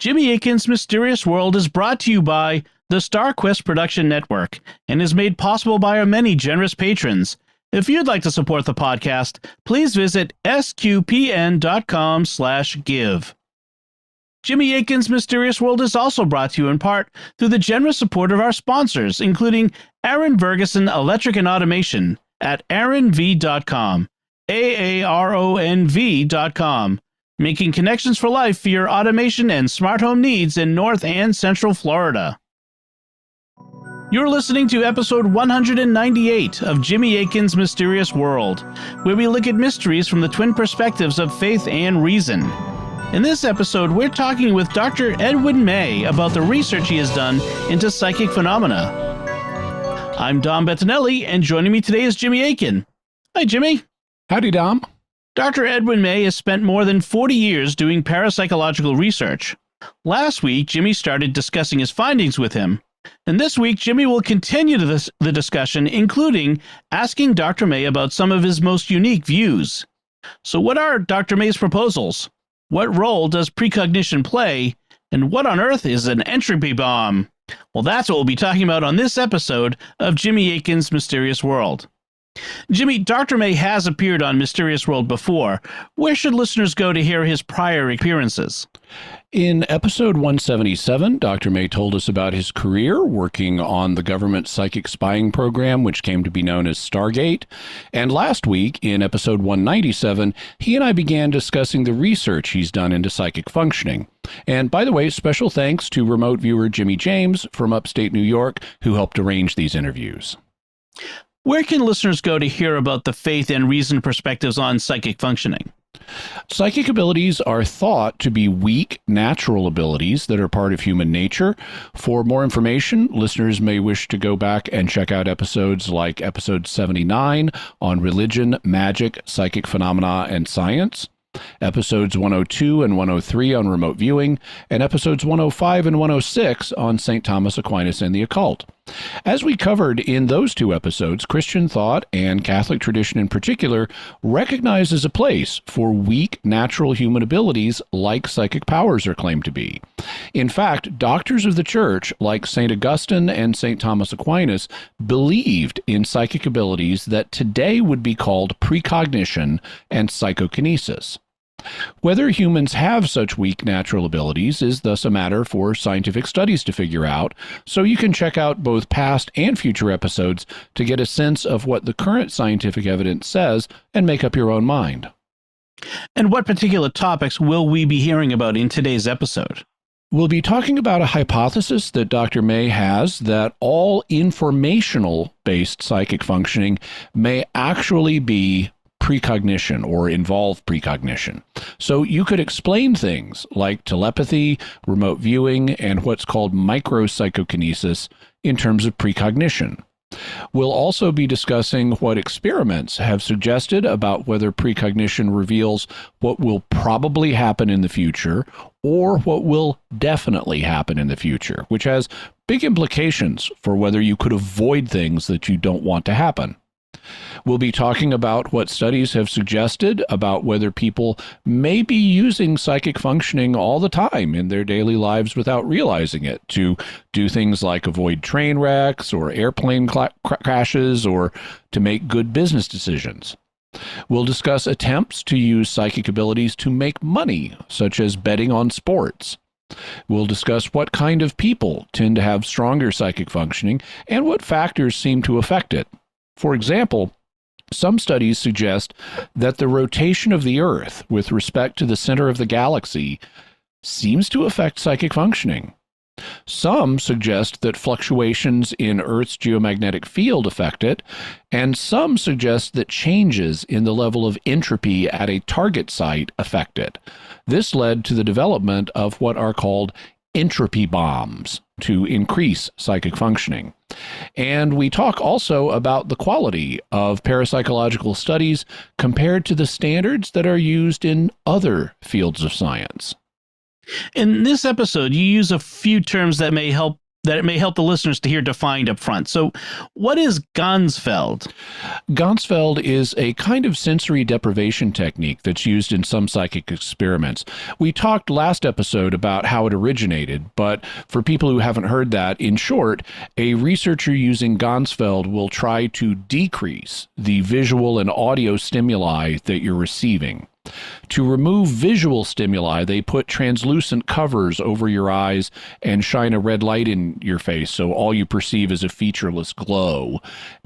Jimmy Akin's Mysterious World is brought to you by the StarQuest Production Network and is made possible by our many generous patrons. If you'd like to support the podcast, please visit sqpn.com/give. Jimmy Akin's Mysterious World is also brought to you in part through the generous support of our sponsors, including Aaron Ferguson Electric and Automation at aaronv.com, AARONV.com, making connections for life for your automation and smart home needs in North and Central Florida. You're listening to episode 198 of Jimmy Akin's Mysterious World, where we look at mysteries from the twin perspectives of faith and reason. In this episode, we're talking with Dr. Edwin May about the research he has done into psychic phenomena. I'm Dom Bettinelli, and joining me today is Jimmy Akin. Hi, Jimmy. Howdy, Dom. Dr. Edwin May has spent more than 40 years doing parapsychological research. Last week, Jimmy started discussing his findings with him. And this week, Jimmy will continue the discussion, including asking Dr. May about some of his most unique views. So what are Dr. May's proposals? What role does precognition play? And what on earth is an entropy bomb? Well, that's what we'll be talking about on this episode of Jimmy Akin's Mysterious World. Jimmy, Dr. May has appeared on Mysterious World before. Where should listeners go to hear his prior appearances? In episode 177, Dr. May told us about his career working on the government psychic spying program, which came to be known as Stargate. And last week, in episode 197, he and I began discussing the research he's done into psychic functioning. And by the way, special thanks to remote viewer Jimmy James from upstate New York, who helped arrange these interviews. Where can listeners go to hear about the faith and reason perspectives on psychic functioning? Psychic abilities are thought to be weak, natural abilities that are part of human nature. For more information, listeners may wish to go back and check out episodes like episode 79 on religion, magic, psychic phenomena, and science, episodes 102 and 103 on remote viewing, and episodes 105 and 106 on St. Thomas Aquinas and the occult. As we covered in those two episodes, Christian thought, and Catholic tradition in particular, recognizes a place for weak natural human abilities like psychic powers are claimed to be. In fact, doctors of the church like St. Augustine and St. Thomas Aquinas believed in psychic abilities that today would be called precognition and psychokinesis. Whether humans have such weak natural abilities is thus a matter for scientific studies to figure out, so you can check out both past and future episodes to get a sense of what the current scientific evidence says and make up your own mind. And what particular topics will we be hearing about in today's episode? We'll be talking about a hypothesis that Dr. May has that all informational-based psychic functioning may actually be precognition or involve precognition. So you could explain things like telepathy, remote viewing, and what's called micropsychokinesis in terms of precognition. We'll also be discussing what experiments have suggested about whether precognition reveals what will probably happen in the future or what will definitely happen in the future, which has big implications for whether you could avoid things that you don't want to happen. We'll be talking about what studies have suggested about whether people may be using psychic functioning all the time in their daily lives without realizing it to do things like avoid train wrecks or airplane crashes or to make good business decisions. We'll discuss attempts to use psychic abilities to make money, such as betting on sports. We'll discuss what kind of people tend to have stronger psychic functioning and what factors seem to affect it. For example, some studies suggest that the rotation of the Earth with respect to the center of the galaxy seems to affect psychic functioning. Some suggest that fluctuations in Earth's geomagnetic field affect it, and some suggest that changes in the level of entropy at a target site affect it. This led to the development of what are called entropy bombs to increase psychic functioning. And we talk also about the quality of parapsychological studies compared to the standards that are used in other fields of science. In this episode, you use a few terms that may help that it may help the listeners to hear defined up front. So what is Ganzfeld? Ganzfeld is a kind of sensory deprivation technique that's used in some psychic experiments. We talked last episode about how it originated, but for people who haven't heard that, in short, a researcher using Ganzfeld will try to decrease the visual and audio stimuli that you're receiving. To remove visual stimuli, they put translucent covers over your eyes and shine a red light in your face, so all you perceive is a featureless glow.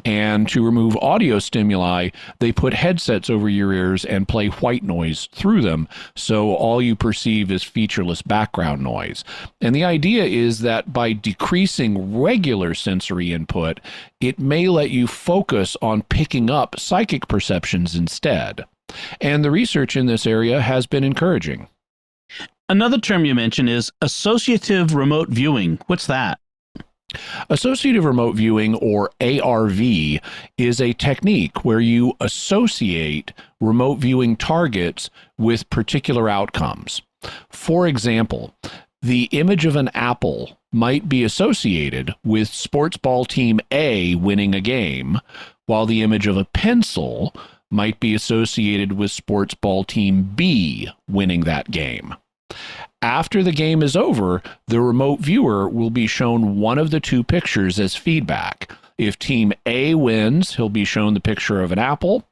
And to remove audio stimuli, they put headsets over your ears and play white noise through them, so all you perceive is featureless background noise. And the idea is that by decreasing regular sensory input, it may let you focus on picking up psychic perceptions instead. And the research in this area has been encouraging. Another term you mentioned is associative remote viewing. What's that? Associative remote viewing, or ARV, is a technique where you associate remote viewing targets with particular outcomes. For example, the image of an apple might be associated with sports ball team A winning a game, while the image of a pencil might be associated with sports ball team B winning that game. After the game is over, the remote viewer will be shown one of the two pictures as feedback. If team A wins, he'll be shown the picture of an apple,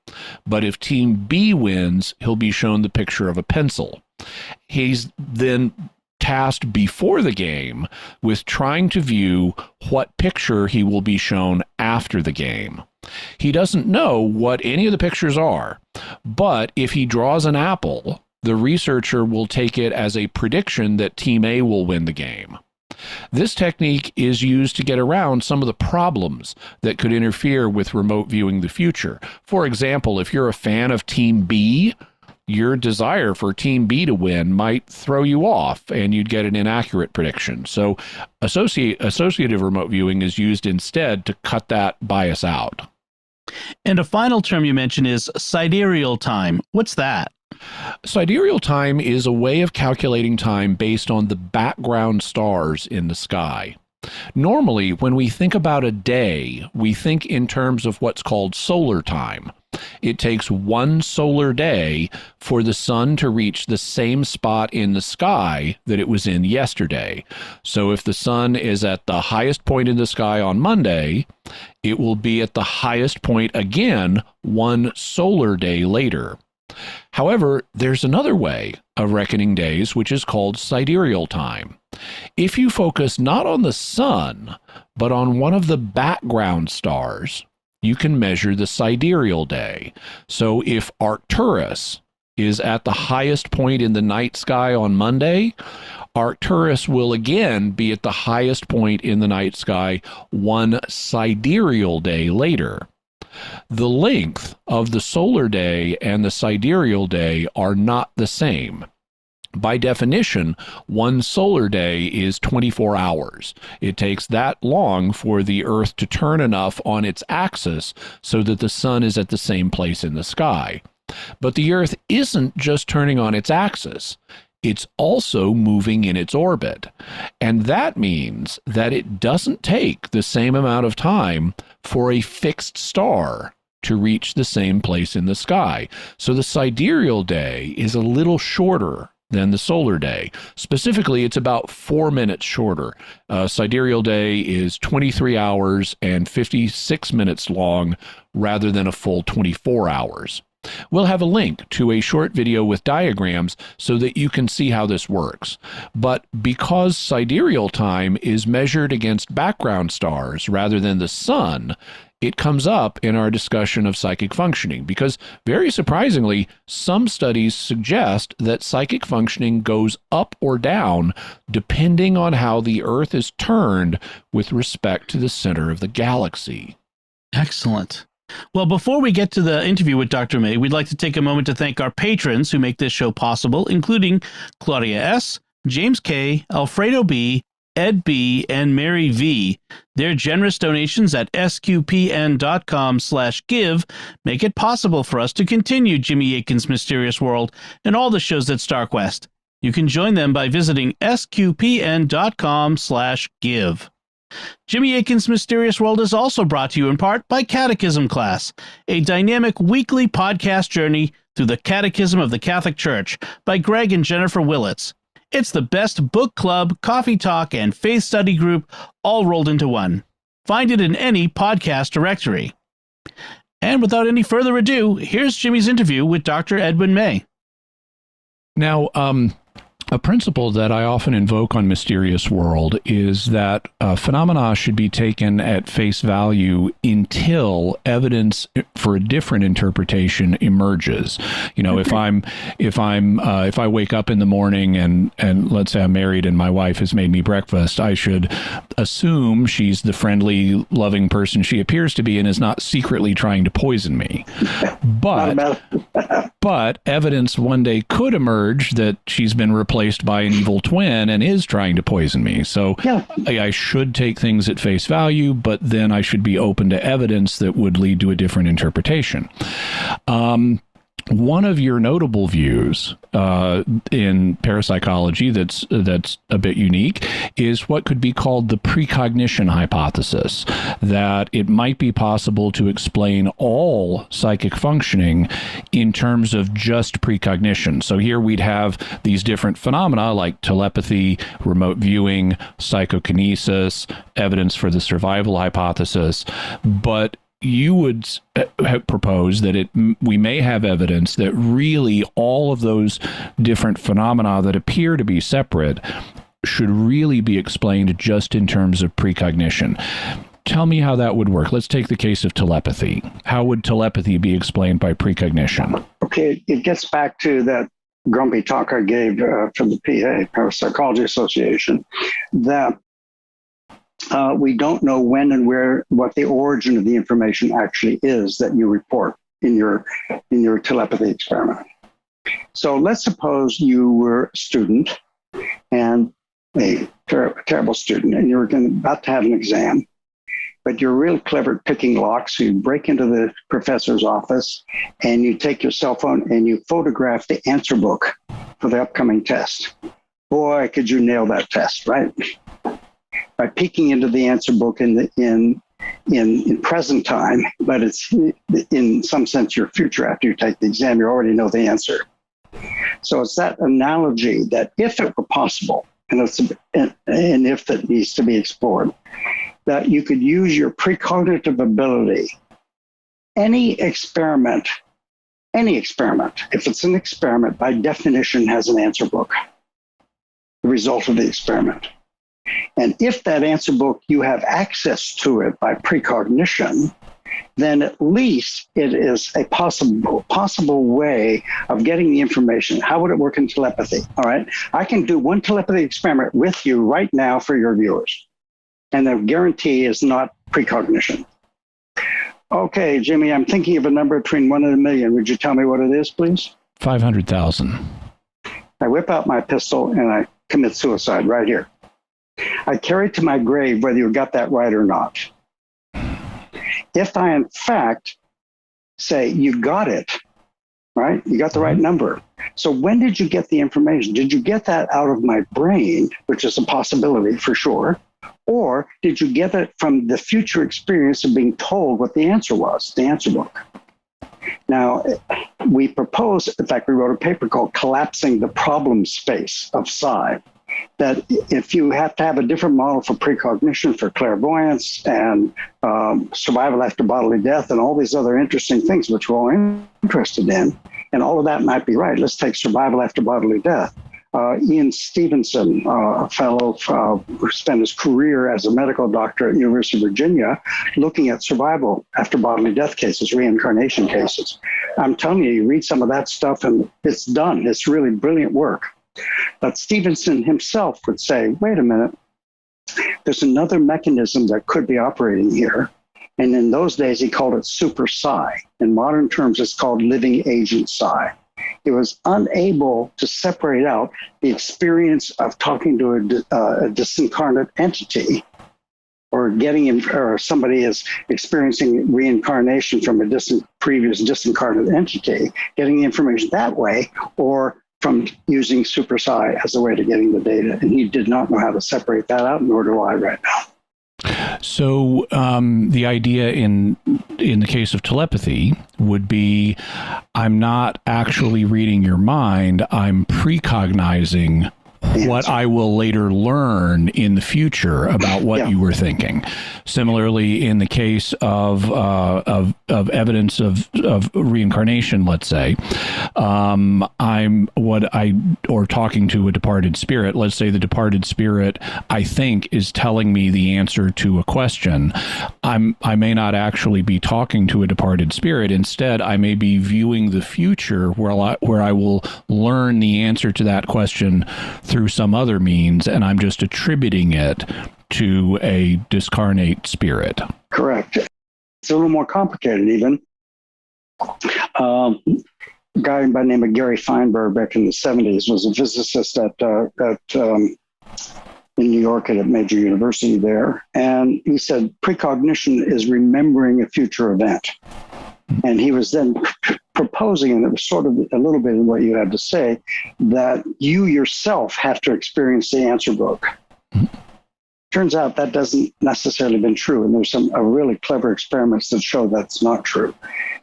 but if team B wins, he'll be shown the picture of a pencil. He's then tasked before the game with trying to view what picture he will be shown after the game. He doesn't know what any of the pictures are, but if he draws an apple, the researcher will take it as a prediction that Team A will win the game. This technique is used to get around some of the problems that could interfere with remote viewing the future. For example, if you're a fan of Team B, your desire for Team B to win might throw you off and you'd get an inaccurate prediction. So associative remote viewing is used instead to cut that bias out. And a final term you mentioned is sidereal time. What's that? Sidereal time is a way of calculating time based on the background stars in the sky. Normally, when we think about a day, we think in terms of what's called solar time. It takes one solar day for the sun to reach the same spot in the sky that it was in yesterday. So if the sun is at the highest point in the sky on Monday, it will be at the highest point again one solar day later. However, there's another way of reckoning days, which is called sidereal time. If you focus not on the sun, but on one of the background stars, you can measure the sidereal day. So if Arcturus is at the highest point in the night sky on Monday, Arcturus will again be at the highest point in the night sky one sidereal day later. The length of the solar day and the sidereal day are not the same. By definition, one solar day is 24 hours. It takes that long for the Earth to turn enough on its axis so that the sun is at the same place in the sky. But the Earth isn't just turning on its axis. It's also moving in its orbit. And that means that it doesn't take the same amount of time for a fixed star to reach the same place in the sky. So the sidereal day is a little shorter than the solar day. Specifically, it's about 4 minutes shorter. Sidereal day is 23 hours and 56 minutes long rather than a full 24 hours. We'll have a link to a short video with diagrams so that you can see how this works. But because sidereal time is measured against background stars rather than the sun, it comes up in our discussion of psychic functioning because, very surprisingly, some studies suggest that psychic functioning goes up or down depending on how the Earth is turned with respect to the center of the galaxy. Excellent. Well, before we get to the interview with Dr. May, we'd like to take a moment to thank our patrons who make this show possible, including Claudia S., James K., Alfredo B., Ed B., and Mary V. Their generous donations at sqpn.com/give make it possible for us to continue Jimmy Akin's Mysterious World and all the shows at StarQuest. You can join them by visiting sqpn.com/give. Jimmy Akin's Mysterious World is also brought to you in part by Catechism Class, a dynamic weekly podcast journey through the Catechism of the Catholic Church by Greg and Jennifer Willits. It's the best book club, coffee talk, and faith study group all rolled into one. Find it in any podcast directory. And without any further ado, here's Jimmy's interview with Dr. Edwin May. Now, a principle that I often invoke on Mysterious World is that phenomena should be taken at face value until evidence for a different interpretation emerges. You know, if I wake up in the morning and let's say I'm married and my wife has made me breakfast, I should assume she's the friendly, loving person she appears to be and is not secretly trying to poison me. But evidence one day could emerge that she's been replaced by an evil twin and is trying to poison me. So yeah. I should take things at face value, but then I should be open to evidence that would lead to a different interpretation. One of your notable views in parapsychology that's a bit unique is what could be called the precognition hypothesis, that it might be possible to explain all psychic functioning in terms of just precognition. So here we'd have these different phenomena like telepathy, remote viewing, psychokinesis, evidence for the survival hypothesis, but you would propose that we may have evidence that really all of those different phenomena that appear to be separate should really be explained just in terms of precognition. Tell me how that would work. Let's take the case of telepathy. How would telepathy be explained by precognition? Okay, it gets back to that grumpy talk I gave from the PA, Parapsychology Association, that we don't know when and where, what the origin of the information actually is that you report in your telepathy experiment. So let's suppose you were a student, and a terrible student, and you're about to have an exam, but you're really clever at picking locks. So you break into the professor's office, and you take your cell phone and you photograph the answer book for the upcoming test. Boy, could you nail that test, right? By peeking into the answer book in present time, but it's in some sense your future after you take the exam, you already know the answer. So it's that analogy that if it were possible, and it's an if that needs to be explored, that you could use your precognitive ability, any experiment, if it's an experiment, by definition has an answer book, the result of the experiment. And if that answer book, you have access to it by precognition, then at least it is a possible way of getting the information. How would it work in telepathy? All right. I can do one telepathy experiment with you right now for your viewers. And the guarantee is not precognition. Okay, Jimmy, I'm thinking of a number between 1 and 1 million. Would you tell me what it is, please? 500,000. I whip out my pistol and I commit suicide right here. I carry it to my grave whether you got that right or not. If I, in fact, say you got it, right? You got the right number. So when did you get the information? Did you get that out of my brain, which is a possibility for sure? Or did you get it from the future experience of being told what the answer was, the answer book? Now, we propose, in fact, we wrote a paper called Collapsing the Problem Space of Psi, that if you have to have a different model for precognition, for clairvoyance, and survival after bodily death, and all these other interesting things which we're all interested in, and all of that might be right. Let's take survival after bodily death. Ian Stevenson, a fellow who spent his career as a medical doctor at the University of Virginia, looking at survival after bodily death cases, reincarnation cases. I'm telling you, you read some of that stuff and it's done. It's really brilliant work. But Stevenson himself would say, wait a minute, there's another mechanism that could be operating here. And in those days, he called it super psi. In modern terms, it's called living agent psi. He was unable to separate out the experience of talking to a disincarnate entity, or or somebody is experiencing reincarnation from a previous disincarnate entity, getting the information that way, or from using super psi as a way to getting the data. And he did not know how to separate that out, nor do I right now. So the idea in the case of telepathy would be, I'm not actually reading your mind, I'm precognizing what I will later learn in the future about what you were thinking. Similarly, in the case of evidence of reincarnation, let's say, or talking to a departed spirit. Let's say the departed spirit, I think, is telling me the answer to a question. I may not actually be talking to a departed spirit. Instead, I may be viewing the future where I will learn the answer to that question through some other means, and I'm just attributing it to a discarnate spirit. Correct. It's a little more complicated even. A guy by the name of Gary Feinberg back in the 70s was a physicist in New York at a major university there. And he said precognition is remembering a future event. And he was then proposing, and it was sort of a little bit in what you had to say, that you yourself have to experience the answer book. Turns out that doesn't necessarily been true. And there's some really clever experiments that show that's not true.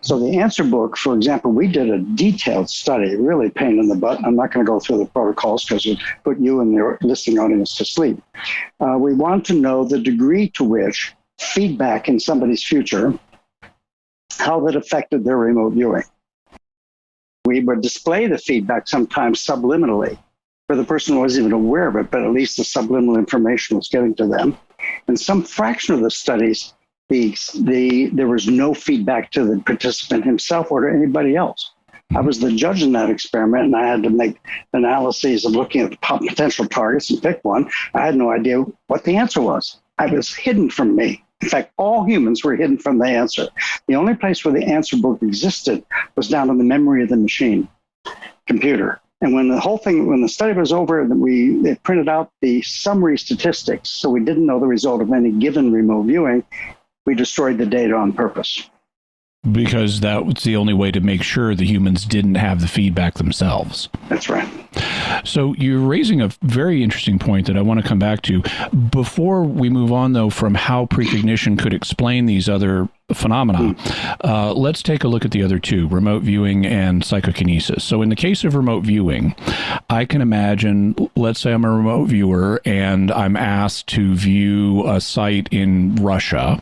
So the answer book, for example, we did a detailed study, really pain in the butt. I'm not going to go through the protocols because it would put you and your listening audience to sleep. We want to know the degree to which feedback in somebody's future, how that affected their remote viewing. We would display the feedback sometimes subliminally, where the person wasn't even aware of it, but at least the subliminal information was getting to them. In some fraction of the studies, there was no feedback to the participant himself or to anybody else. I was the judge in that experiment, and I had to make analyses of looking at the potential targets and pick one. I had no idea what the answer was. It was hidden from me. In fact, all humans were hidden from the answer. The only place where the answer book existed was down in the memory of the machine computer. And when the study was over, they printed out the summary statistics, so we didn't know the result of any given remote viewing. We destroyed the data on purpose. Because that was the only way to make sure the humans didn't have the feedback themselves. That's right. So you're raising a very interesting point that I want to come back to. Before we move on, though, from how precognition could explain these other phenomena, let's take a look at the other two, remote viewing and psychokinesis. So in the case of remote viewing, I can imagine, let's say I'm a remote viewer and I'm asked to view a site in Russia,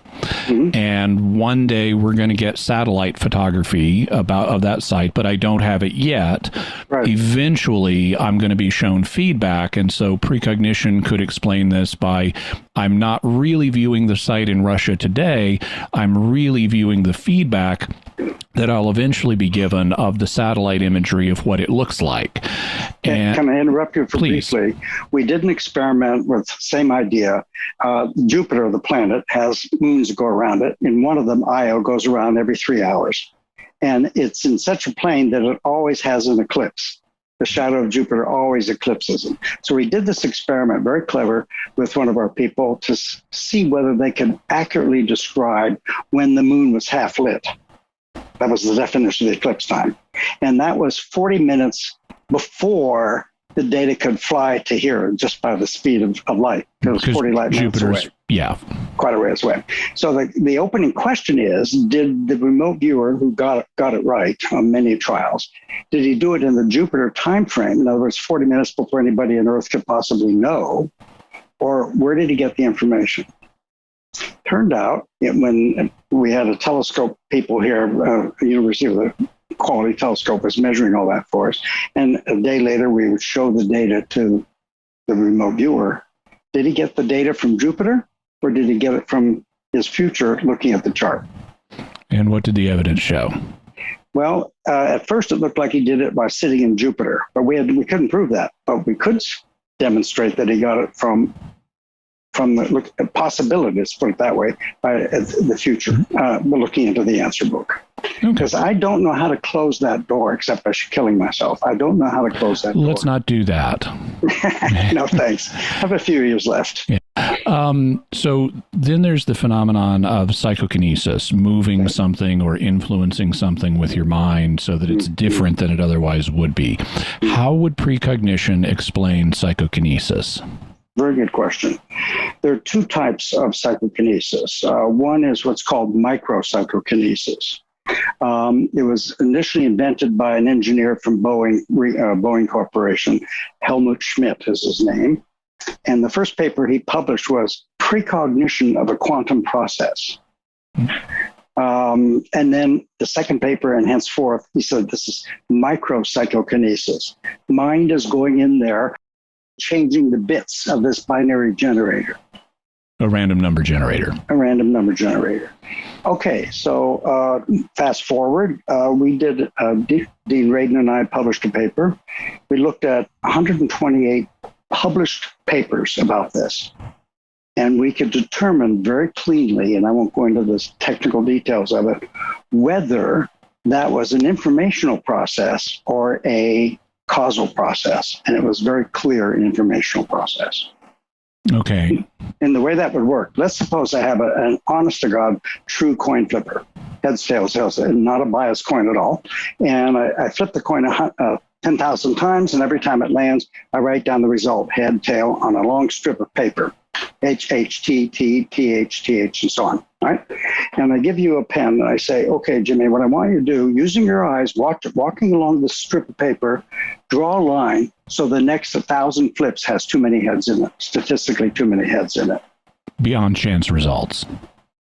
and one day we're going to get satellite photography of that site, but I don't have it yet. Right. Eventually, I'm going to be shown feedback, and so precognition could explain this by, I'm not really viewing the site in Russia today, I'm really viewing the feedback that I'll eventually be given of the satellite imagery of what it looks like. And can I interrupt you for briefly? We did an experiment with the same idea. Jupiter, the planet, has moons that go around it, and one of them, Io, goes around every 3 hours. And it's in such a plane that it always has an eclipse. The shadow of Jupiter always eclipses it. So we did this experiment, very clever, with one of our people to see whether they could accurately describe when the moon was half lit. That was the definition of the eclipse time. And that was 40 minutes before the data could fly to here just by the speed of light. It was 40 light minutes away. Yeah. Quite a ways away. So the opening question is, did the remote viewer who got it right on many trials, did he do it in the Jupiter time frame? In other words, 40 minutes before anybody on Earth could possibly know? Or where did he get the information? Turned out, when we had a telescope, people here, University of the Quality Telescope was measuring all that for us. And a day later, we would show the data to the remote viewer. Did he get the data from Jupiter, or did he get it from his future looking at the chart? And what did the evidence show? Well, at first it looked like he did it by sitting in Jupiter, but we couldn't prove that. But we could demonstrate that he got it from the possibilities, put it that way, by the future, looking into the answer book. Because I don't know how to close that door except by killing myself. I don't know how to close that door. Let's not do that. No, thanks. I have a few years left. Yeah. So then there's the phenomenon of psychokinesis, moving something or influencing something with your mind so that it's different than it otherwise would be. How would precognition explain psychokinesis? Very good question. there are two types of psychokinesis. One is what's called micropsychokinesis. It was initially invented by an engineer from Boeing Corporation. Helmut Schmidt is his name. And the first paper he published was Precognition of a Quantum Process. And then the second paper, and henceforth, he said this is micropsychokinesis. Mind is going in there, changing the bits of this binary generator. A random number generator. A random number generator. Okay, so fast forward, we did, Dean Radin and I published a paper. We looked at 128 published papers about this. And we could determine very cleanly, and I won't go into the technical details of it, whether that was an informational process or a causal process. And it was very clear an informational process. Okay. And the way that would work, let's suppose I have an honest-to-God true coin flipper, heads, tails, and not a biased coin at all. And I flip the coin 10,000 times, and every time it lands, I write down the result, head, tail, on a long strip of paper. H, H, T, T, T, H, T, H, and so on, right? And I give you a pen, and I say, okay, Jimmy, what I want you to do, using your eyes, walking along this strip of paper, draw a line so the next 1,000 flips has too many heads in it, statistically too many heads in it. Beyond chance results.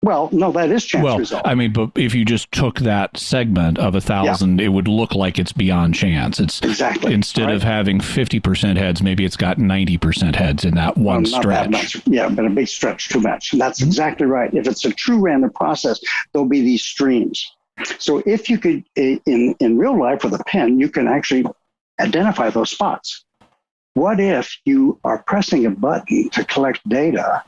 Well, no, that is chance result. I mean, but if you just took that segment of 1,000, it would look like it's beyond chance. It's exactly instead of having 50% heads, maybe it's got 90% heads in that one stretch. That much. Yeah, but a big stretch too much. And that's exactly right. If it's a true random process, there'll be these streams. So if you could, in real life with a pen, you can actually identify those spots. What if you are pressing a button to collect data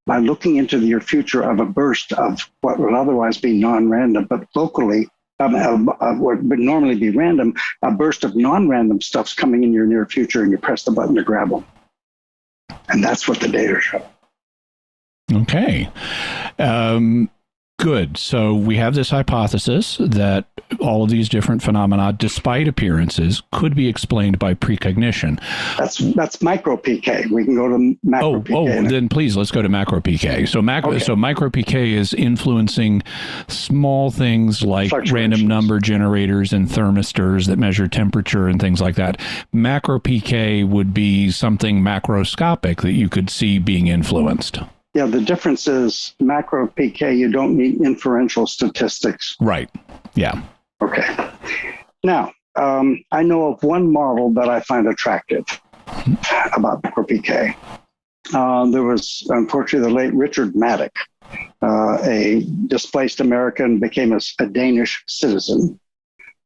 by looking into your future of a burst of what would otherwise be non-random, but locally, what would normally be random, a burst of non-random stuff's coming in your near future, and you press the button to grab them. And that's what the data show. Okay. Good. So we have this hypothesis that all of these different phenomena, despite appearances, could be explained by precognition. That's micro PK. We can go to macro PK. Then please let's go to macro PK. So micro PK is influencing small things like random number generators and thermistors that measure temperature and things like that. Macro PK would be something macroscopic that you could see being influenced. Yeah, the difference is macro PK, you don't need inferential statistics. Right. Yeah. Okay. Now, I know of one model that I find attractive about macro PK. There was, unfortunately, the late Richard Maddock, a displaced American, became a Danish citizen,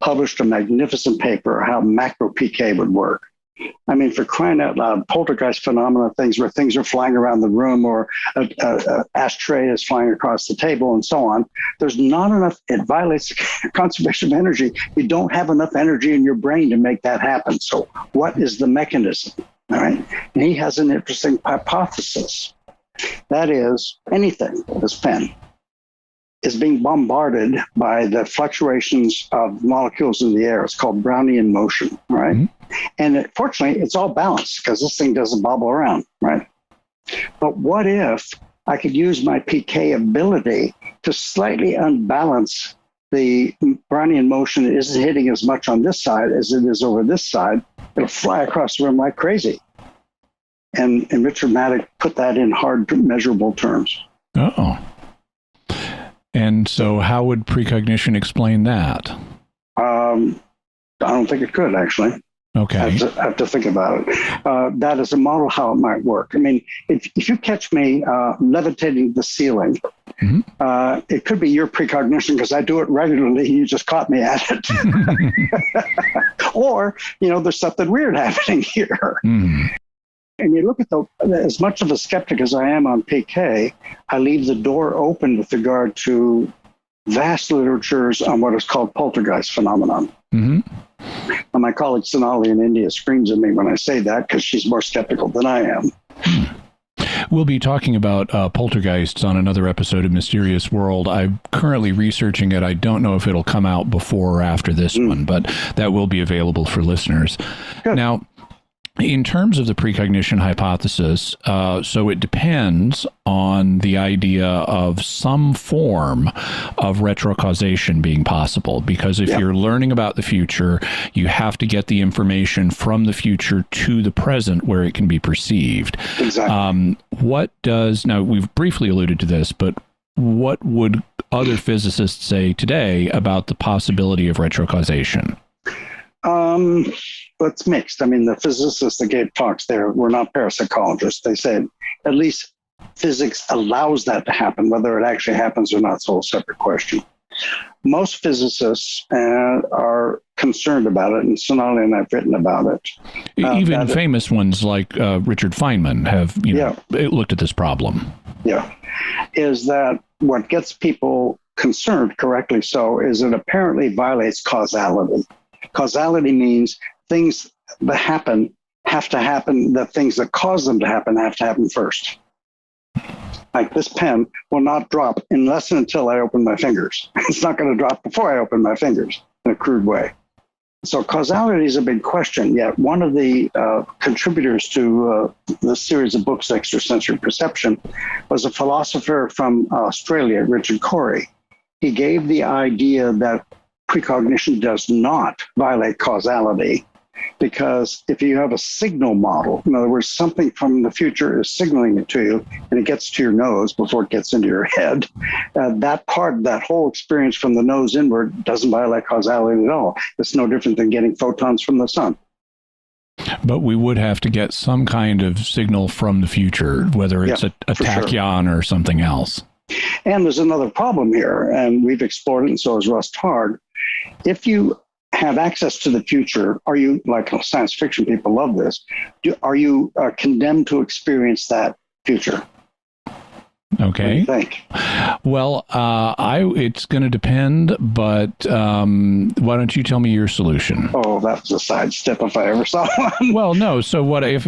published a magnificent paper how macro PK would work. I mean, for crying out loud, poltergeist phenomena, things where things are flying around the room or an ashtray is flying across the table and so on. There's not enough, it violates conservation of energy. You don't have enough energy in your brain to make that happen. So what is the mechanism? All right. And he has an interesting hypothesis. That is, anything, this pen, is being bombarded by the fluctuations of molecules in the air. It's called Brownian motion, right? Mm-hmm. And fortunately, it's all balanced because this thing doesn't bobble around, right? But what if I could use my PK ability to slightly unbalance the Brownian motion? It isn't hitting as much on this side as it is over this side. It'll fly across the room like crazy. And Richard Maddock put that in hard measurable terms. Oh. And so how would precognition explain that? I don't think it could, actually. Okay. I have to think about it. That is a model how it might work. I mean, if you catch me levitating the ceiling, it could be your precognition because I do it regularly. You just caught me at it. Or, there's something weird happening here. And you look at as much of a skeptic as I am on PK, I leave the door open with regard to vast literatures on what is called poltergeist phenomenon. And my colleague Sonali in India screams at me when I say that because she's more skeptical than I am. We'll be talking about poltergeists on another episode of Mysterious World. I'm currently researching it. I don't know if it'll come out before or after this one, but that will be available for listeners. Good. Now, In terms of the precognition hypothesis, so it depends on the idea of some form of retrocausation being possible, because if you're learning about the future, you have to get the information from the future to the present where it can be perceived. Exactly. Now we've briefly alluded to this, but what would other physicists say today about the possibility of retrocausation? It's mixed. I mean, the physicists that gave talks there were not parapsychologists. They said at least physics allows that to happen. Whether it actually happens or not is a whole separate question. Most physicists are concerned about it, and Sonali and I've written about it. Even famous ones like Richard Feynman have looked at this problem. Yeah. Is that what gets people concerned, correctly so, is it apparently violates causality. Causality means things that happen have to happen, the things that cause them to happen have to happen first. Like this pen will not drop unless and until I open my fingers. It's not going to drop before I open my fingers in a crude way. So causality is a big question. Yet one of the contributors to the series of books, Extrasensory Perception, was a philosopher from Australia, Richard Corey. He gave the idea that precognition does not violate causality, because if you have a signal model, in other words, something from the future is signaling it to you and it gets to your nose before it gets into your head, that whole experience from the nose inward doesn't violate causality at all. It's no different than getting photons from the sun. But we would have to get some kind of signal from the future, whether it's a tachyon or something else. And there's another problem here, and we've explored it, and so has Russ Targ. If you have access to the future, are you, like science fiction people love this, are you condemned to experience that future? Okay. What do you think? Well, it's going to depend, but why don't you tell me your solution? Oh, that was a sidestep if I ever saw one. Well, no. So what if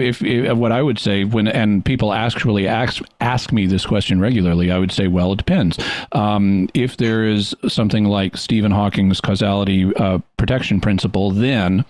what I would say and people actually ask me this question regularly, I would say, well, it depends. If there is something like Stephen Hawking's causality protection principle, then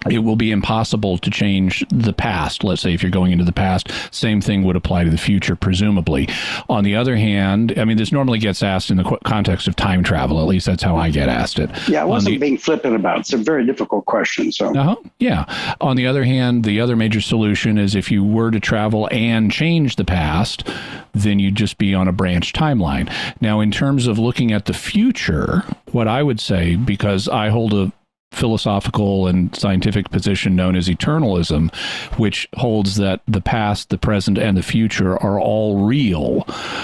it will be impossible to change the past. Let's say if you're going into the past, same thing would apply to the future, presumably. On the other hand, I mean, this normally gets asked in the context of time travel. At least that's how I get asked it. Yeah, I wasn't being flippant about it. It's a very difficult question. So. Yeah. On the other hand, the other major solution is if you were to travel and change the past, then you'd just be on a branch timeline. Now, in terms of looking at the future, what I would say, because I hold a philosophical and scientific position known as eternalism, which holds that the past, the present, and the future are all real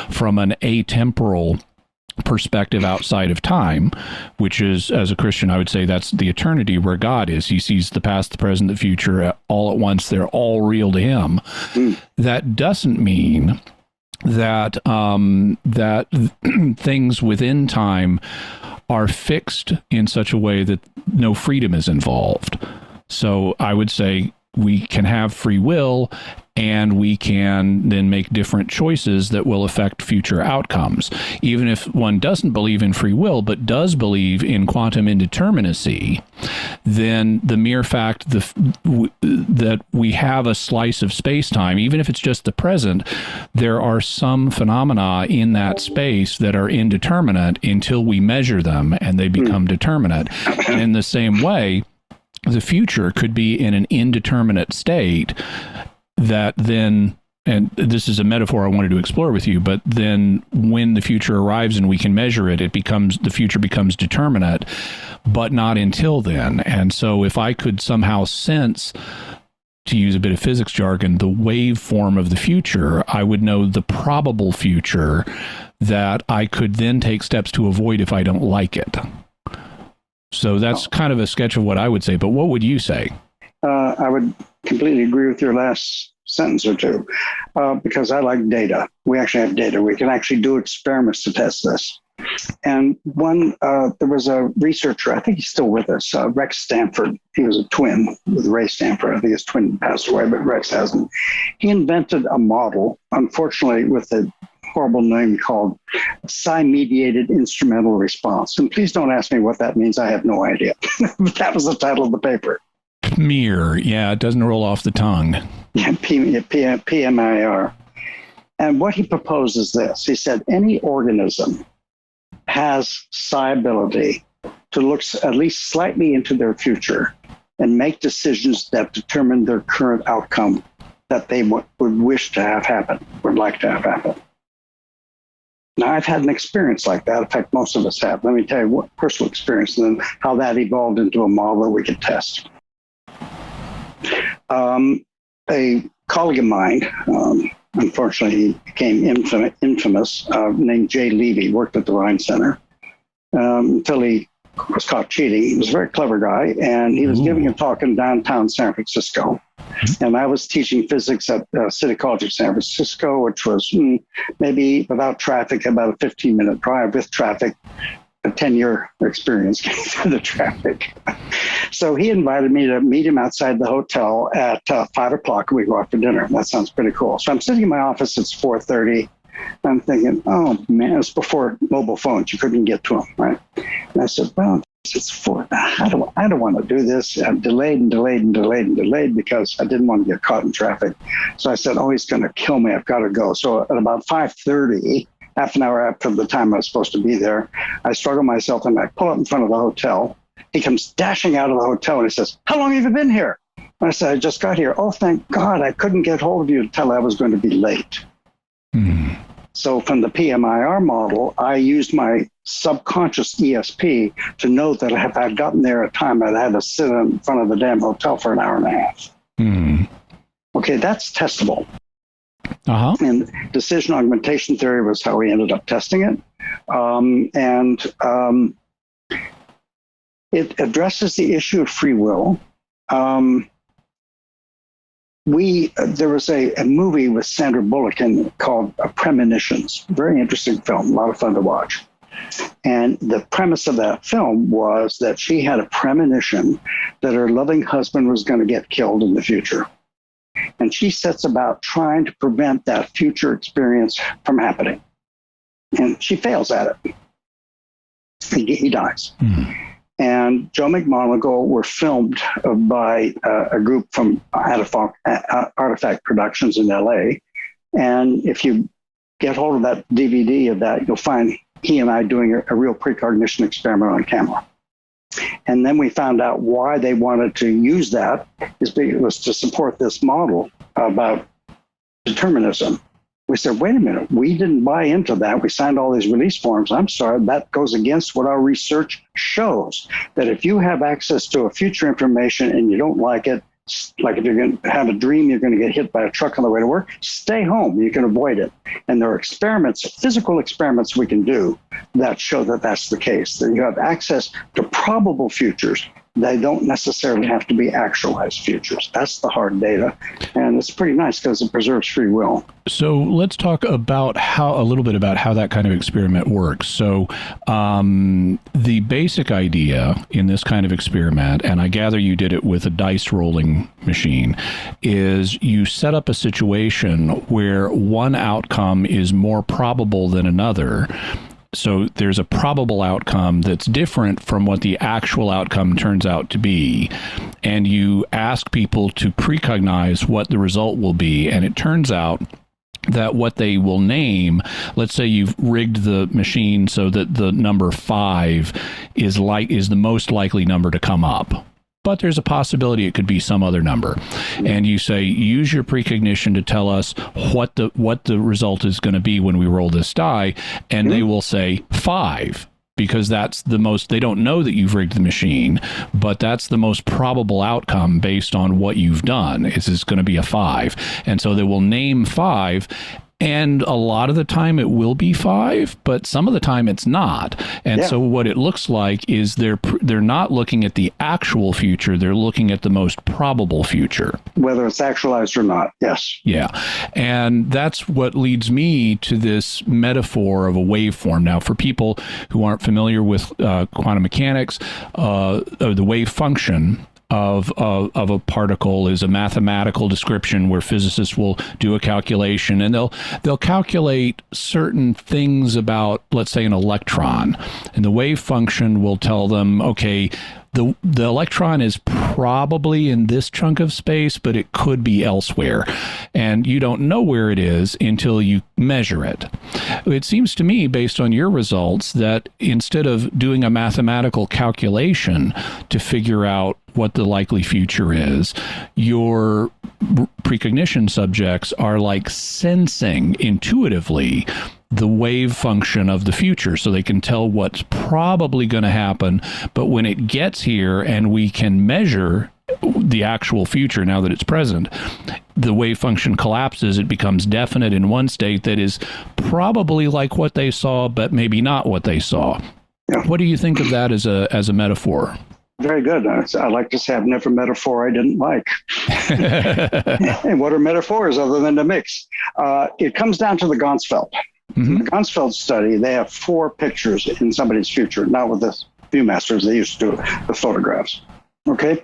from an atemporal perspective outside of time, which is, as a Christian, I would say that's the eternity where God is. He sees the past, the present, the future all at once. They're all real to him. That doesn't mean that things within time are fixed in such a way that no freedom is involved. So I would say we can have free will, and we can then make different choices that will affect future outcomes. Even if one doesn't believe in free will, but does believe in quantum indeterminacy, then the mere fact that we have a slice of space-time, even if it's just the present, there are some phenomena in that space that are indeterminate until we measure them, and they become determinate. And in the same way, the future could be in an indeterminate state that then, and this is a metaphor I wanted to explore with you, but then when the future arrives and we can measure it, the future becomes determinate, but not until then. And so if I could somehow sense, to use a bit of physics jargon, the waveform of the future, I would know the probable future that I could then take steps to avoid if I don't like it. So that's kind of a sketch of what I would say, but what would you say? I would completely agree with your last sentence or two, because I like data. We actually have data. We can actually do experiments to test this. And there was a researcher, I think he's still with us, Rex Stanford. He was a twin with Ray Stanford. I think his twin passed away, but Rex hasn't. He invented a model, unfortunately, with a horrible name called Psi-mediated instrumental response. And please don't ask me what that means. I have no idea. But that was the title of the paper. Mir. Yeah, it doesn't roll off the tongue. Yeah, PMIR. And what he proposed is this. He said any organism has psi-ability to look at least slightly into their future and make decisions that determine their current outcome that they would wish to have happen, would like to have happen. Now, I've had an experience like that. In fact, most of us have. Let me tell you what personal experience and then how that evolved into a model that we could test. A colleague of mine, unfortunately, he became infamous, named Jay Levy, worked at the Rhine Center until he was caught cheating. He was a very clever guy, and he was giving a talk in downtown San Francisco. And I was teaching physics at City College of San Francisco, which was maybe without traffic, about a 15-minute drive. With traffic, a 10-year experience getting through the traffic. So he invited me to meet him outside the hotel at 5 o'clock, and we go out for dinner. That sounds pretty cool. So I'm sitting in my office. It's 4:30. I'm thinking, oh, man, it was before mobile phones. You couldn't get to them, right? And I said, well, it's 4. I don't want to do this. I've delayed because I didn't want to get caught in traffic. So I said, oh, he's going to kill me. I've got to go. So at about 5:30, half an hour after the time I was supposed to be there, I struggle myself and I pull up in front of the hotel. He comes dashing out of the hotel and he says, how long have you been here? And I said, I just got here. Oh, thank God. I couldn't get hold of you until I was going to be late. So from the PMIR model, I used my subconscious ESP to know that if I'd gotten there at a time, I'd had to sit in front of the damn hotel for an hour and a half. Okay, that's testable. And decision augmentation theory was how we ended up testing it. It addresses the issue of free will. There was a movie with Sandra Bullock called Premonitions. Very interesting film, a lot of fun to watch. And the premise of that film was that she had a premonition that her loving husband was going to get killed in the future. And she sets about trying to prevent that future experience from happening. And she fails at it. He dies. And Joe McMonagle were filmed by a group from Artifact Productions in LA. And if you get hold of that DVD of that, you'll find he and I doing a real precognition experiment on camera. And then we found out why they wanted to use that was to support this model about determinism. We said, wait a minute, we didn't buy into that. We signed all these release forms. I'm sorry, that goes against what our research shows, that if you have access to a future information and you don't like it, like if you're going to have a dream, you're going to get hit by a truck on the way to work, stay home, you can avoid it. And there are experiments, physical experiments we can do that show that that's the case, that you have access to probable futures. They don't necessarily have to be actualized futures. That's the hard data. And it's pretty nice because it preserves free will. So let's talk about a little bit about how that kind of experiment works. So the basic idea in this kind of experiment, and I gather you did it with a dice rolling machine, is you set up a situation where one outcome is more probable than another. So there's a probable outcome that's different from what the actual outcome turns out to be. And you ask people to precognize what the result will be. And it turns out that what they will name, let's say you've rigged the machine so that the number 5 is the most likely number to come up. But there's a possibility it could be some other number. And you say, use your precognition to tell us what the result is going to be when we roll this die. And they will say 5, because that's the most, they don't know that you've rigged the machine, but that's the most probable outcome based on what you've done. It's going to be a 5. And so they will name 5. And a lot of the time it will be 5, but some of the time it's not. And so what it looks like is they're not looking at the actual future, they're looking at the most probable future. Whether it's actualized or not, yes. Yeah. And that's what leads me to this metaphor of a waveform. Now, for people who aren't familiar with quantum mechanics, the wave function of a particle is a mathematical description where physicists will do a calculation, and they'll calculate certain things about, let's say, an electron, and the wave function will tell them, okay, the electron is probably in this chunk of space, but it could be elsewhere. And you don't know where it is until you measure it. It seems to me, based on your results, that instead of doing a mathematical calculation to figure out what the likely future is, your precognition subjects are like sensing intuitively the wave function of the future, so they can tell what's probably going to happen. But when it gets here and we can measure the actual future now that it's present, the wave function collapses. It becomes definite in one state that is probably like what they saw, but maybe not what they saw. Yeah. What do you think of that as a metaphor? Very good. I like to say I've never met a metaphor I didn't like. And what are metaphors other than to mix? It comes down to the Ganzfeld. Mm-hmm. The Ganzfeld study, they have 4 pictures in somebody's future, not with the Viewmasters. They used to do the photographs. Okay?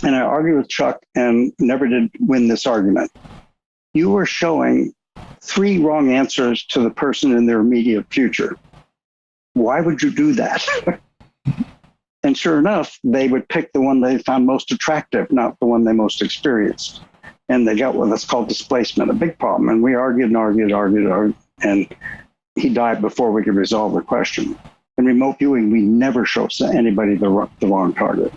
And I argued with Chuck and never did win this argument. You were showing 3 wrong answers to the person in their immediate future. Why would you do that? And sure enough, they would pick the one they found most attractive, not the one they most experienced. And they got what's called displacement, a big problem. And we argued, and he died before we could resolve the question. In remote viewing, we never show anybody the wrong target.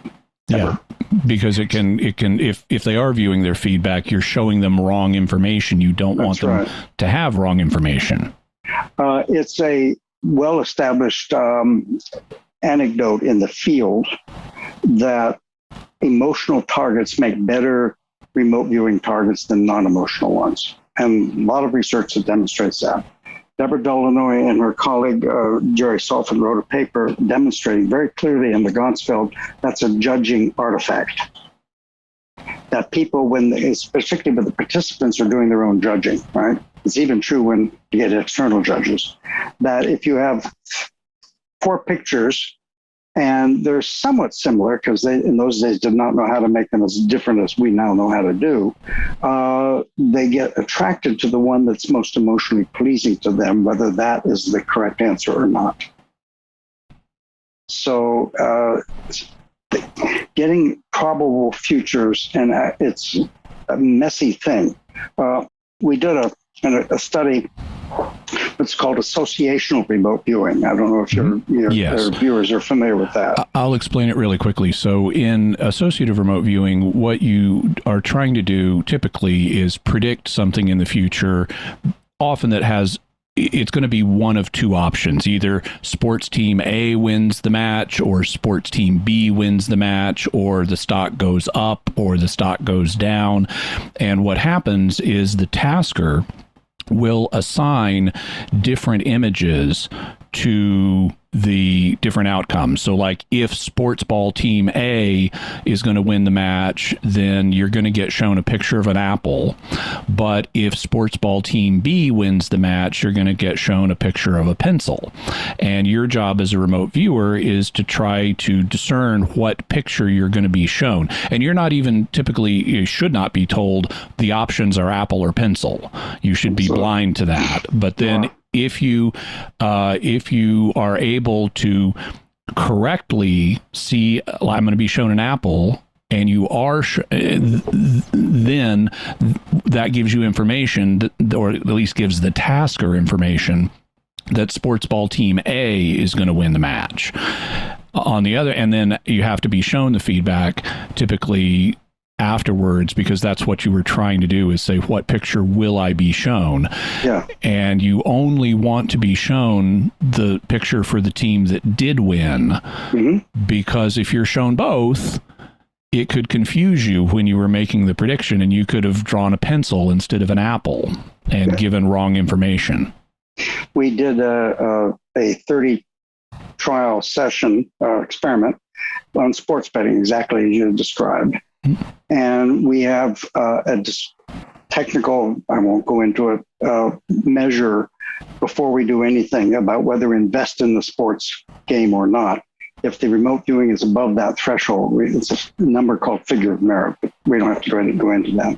Ever. Yeah, because it can if they are viewing their feedback, you're showing them wrong information. You don't want them to have wrong information. It's a well-established anecdote in the field that emotional targets make better remote viewing targets than non-emotional ones. And a lot of research that demonstrates that. Deborah Dolinoy and her colleague, Jerry Solfin, wrote a paper demonstrating very clearly in the Ganzfeld that's a judging artifact. That people, particularly when the participants are doing their own judging, right? It's even true when you get external judges, that if you have 4 pictures and they're somewhat similar, because they in those days did not know how to make them as different as we now know how to do, they get attracted to the one that's most emotionally pleasing to them, whether that is the correct answer or not. So getting probable futures, and it's a messy thing. We did a study. It's called associational remote viewing. I don't know if your viewers are familiar with that. I'll explain it really quickly. So in associative remote viewing, what you are trying to do typically is predict something in the future, often it's going to be one of 2 options. Either sports team A wins the match, or sports team B wins the match, or the stock goes up, or the stock goes down. And what happens is the tasker will assign different images to the different outcomes. So like if sports ball team A is going to win the match, then you're going to get shown a picture of an apple. But if sports ball team B wins the match, you're going to get shown a picture of a pencil. And your job as a remote viewer is to try to discern what picture you're going to be shown. And you're not even you should not be told the options are apple or pencil. You should be blind to that. But then if you are able to correctly see, I'm going to be shown an apple, and you are, then that gives you information, or at least gives the tasker information, that sports ball team A is going to win the match. On the other, and then you have to be shown the feedback, typically afterwards, because that's what you were trying to do, is say, what picture will I be shown? Yeah. And you only want to be shown the picture for the team that did win, because if you're shown both, it could confuse you when you were making the prediction, and you could have drawn a pencil instead of an apple and given wrong information. We did a 30 trial session experiment on sports betting, exactly as you described. And we have a technical, I won't go into it, measure before we do anything about whether we invest in the sports game or not. If the remote viewing is above that threshold, it's a number called figure of merit, but we don't have to go into that.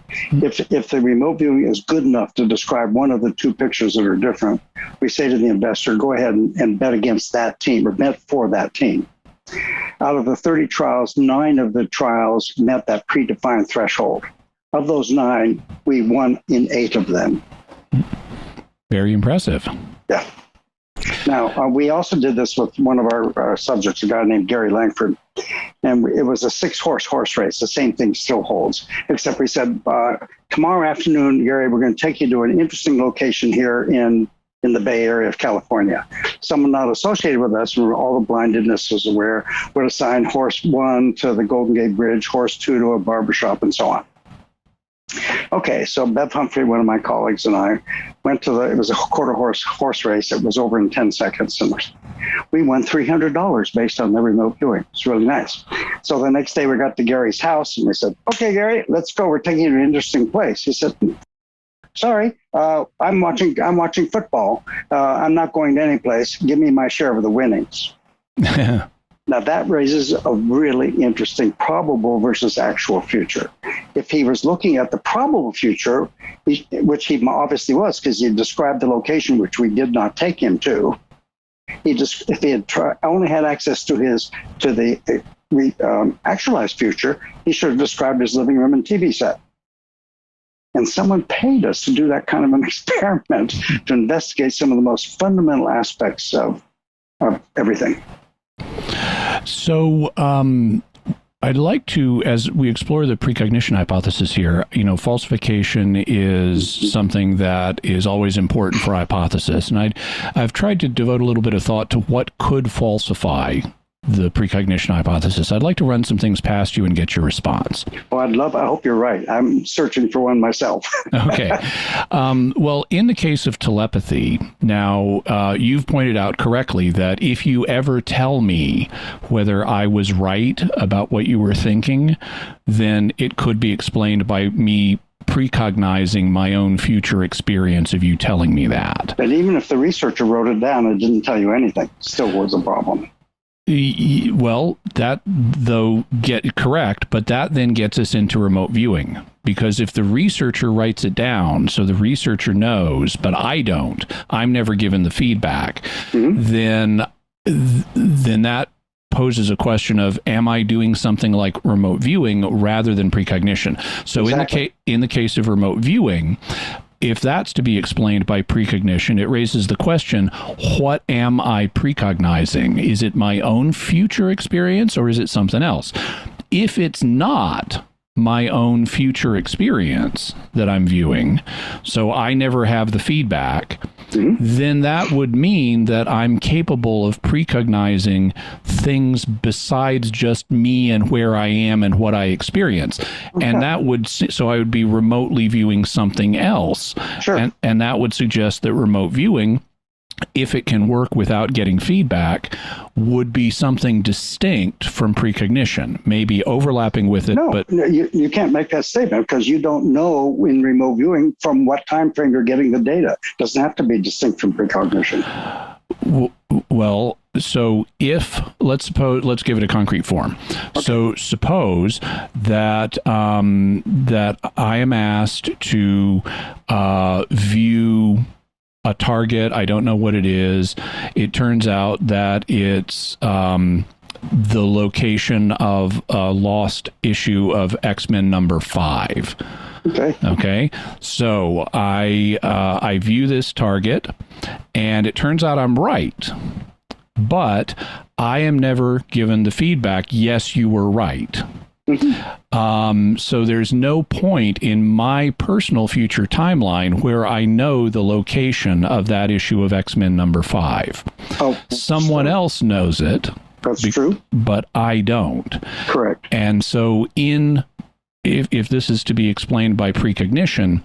If the remote viewing is good enough to describe one of the 2 pictures that are different, we say to the investor, go ahead and bet against that team, or bet for that team. Out of the 30 trials, 9 of the trials met that predefined threshold. Of those 9, we won in 8 of them. Very impressive. Yeah. Now, we also did this with one of our subjects, a guy named Gary Lankford, and it was a 6-horse race. The same thing still holds, except we said, tomorrow afternoon, Gary, we're going to take you to an interesting location here in the Bay Area of California. Someone not associated with us, where all the blindedness was aware, would assign horse 1 to the Golden Gate Bridge, horse 2 to a barbershop, and so on. Okay, so Bev Humphrey, one of my colleagues, and I went to it was a quarter horse race. It was over in 10 seconds. And we won $300 based on the remote viewing. It's really nice. So the next day we got to Gary's house and we said, okay, Gary, let's go. We're taking you to an interesting place. He said, sorry, I'm watching football. I'm not going to any place. Give me my share of the winnings. Now, that raises a really interesting probable versus actual future. If he was looking at the probable future, which he obviously was, because he described the location which we did not take him to, if he had only had access to the actualized future, he should have described his living room and TV set. And someone paid us to do that kind of an experiment to investigate some of the most fundamental aspects of everything. So I'd like to, as we explore the precognition hypothesis here, falsification is something that is always important for hypothesis. And I've tried to devote a little bit of thought to what could falsify the precognition hypothesis. I'd like to run some things past you and get your response. Oh, I hope you're right. I'm searching for one myself. Okay. Well, in the case of telepathy, now you've pointed out correctly that if you ever tell me whether I was right about what you were thinking, then it could be explained by me precognizing my own future experience of you telling me that. But even if the researcher wrote it down and didn't tell you anything, it still was a problem. Well, that, though, get correct, but that then gets us into remote viewing. Because if the researcher writes it down, so the researcher knows, but I don't, I'm never given the feedback, then that poses a question of, am I doing something like remote viewing rather than precognition? So exactly. in the case of remote viewing, if that's to be explained by precognition, it raises the question, what am I precognizing? Is it my own future experience or is it something else? If it's not my own future experience that I'm viewing, so I never have the feedback, then that would mean that I'm capable of precognizing things besides just me and where I am and what I experience. Okay. And that would, so I would be remotely viewing something else. Sure. And that would suggest that remote viewing, if it can work without getting feedback, would be something distinct from precognition, maybe overlapping with it. But you can't make that statement because you don't know in remote viewing from what time frame you're getting the data. It doesn't have to be distinct from precognition. Well, so let's give it a concrete form. Okay. So suppose that that I am asked to view a target. I don't know what it is. It turns out that it's the location of a lost issue of X-Men number 5. Okay. So I view this target, and it turns out I'm right, but I am never given the feedback, yes, you were right. So there's no point in my personal future timeline where I know the location of that issue of X-Men number 5. Oh, someone else knows it. That's true. But I don't. Correct. And so if this is to be explained by precognition,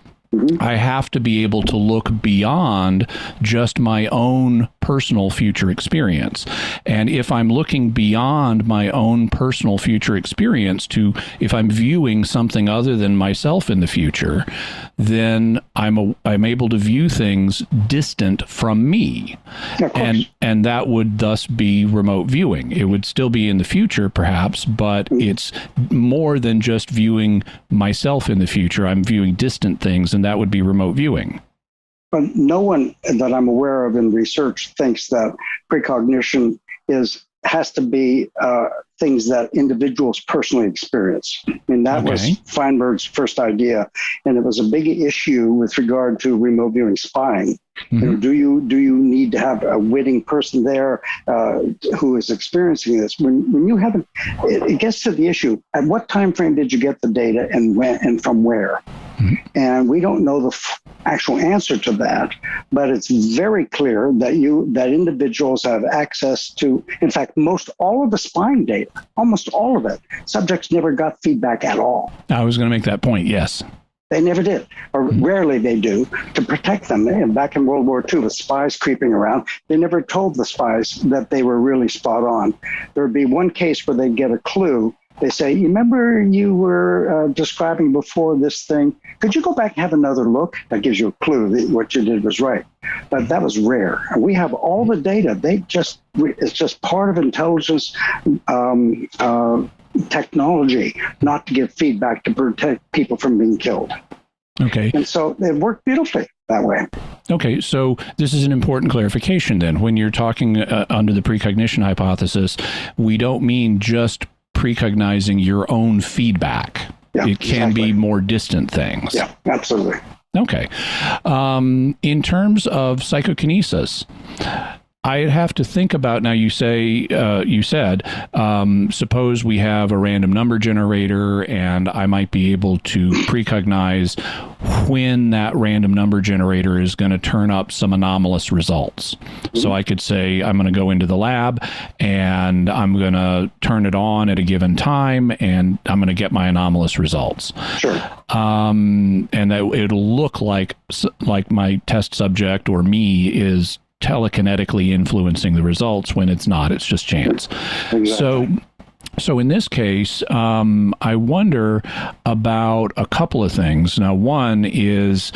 I have to be able to look beyond just my own personal future experience. And if I'm looking beyond my own personal future experience to, if I'm viewing something other than myself in the future, then I'm able to view things distant from me. And that would thus be remote viewing. It would still be in the future, perhaps, but it's more than just viewing myself in the future. I'm viewing distant things, and that would be remote viewing. But no one that I'm aware of in research thinks that precognition is has to be things that individuals personally experience. I mean, that was Feinberg's first idea, and it was a big issue with regard to remote viewing spying. You know, do you need to have a witting person there who is experiencing this? When you have it gets to the issue: at what time frame did you get the data, and when, and from where? And we don't know the actual answer to that, but it's very clear that individuals have access to, in fact, most all of the spying data, almost all of it. Subjects never got feedback at all. I was going to make that point. Yes. They never did, or rarely they do, to protect them. And back in World War II, with spies creeping around, they never told the spies that they were really spot on. There would be one case where they'd get a clue. They say, you remember you were describing before this thing? Could you go back and have another look? That gives you a clue that what you did was right. But that was rare. And we have all the data. It's just part of intelligence technology not to give feedback to protect people from being killed. Okay. And so it worked beautifully that way. Okay, so this is an important clarification then. When you're talking under the precognition hypothesis, we don't mean just precognizing your own feedback. Yeah, it can exactly. be more distant things. Yeah, absolutely. Okay. In terms of psychokinesis, I'd have to think about, now you said, suppose we have a random number generator and I might be able to precognize when that random number generator is going to turn up some anomalous results. So I could say, I'm going to go into the lab and I'm going to turn it on at a given time and I'm going to get my anomalous results. Sure. And that it'll look like my test subject or me is telekinetically influencing the results when it's not. It's just chance. Exactly. So in this case, I wonder about a couple of things. Now, one is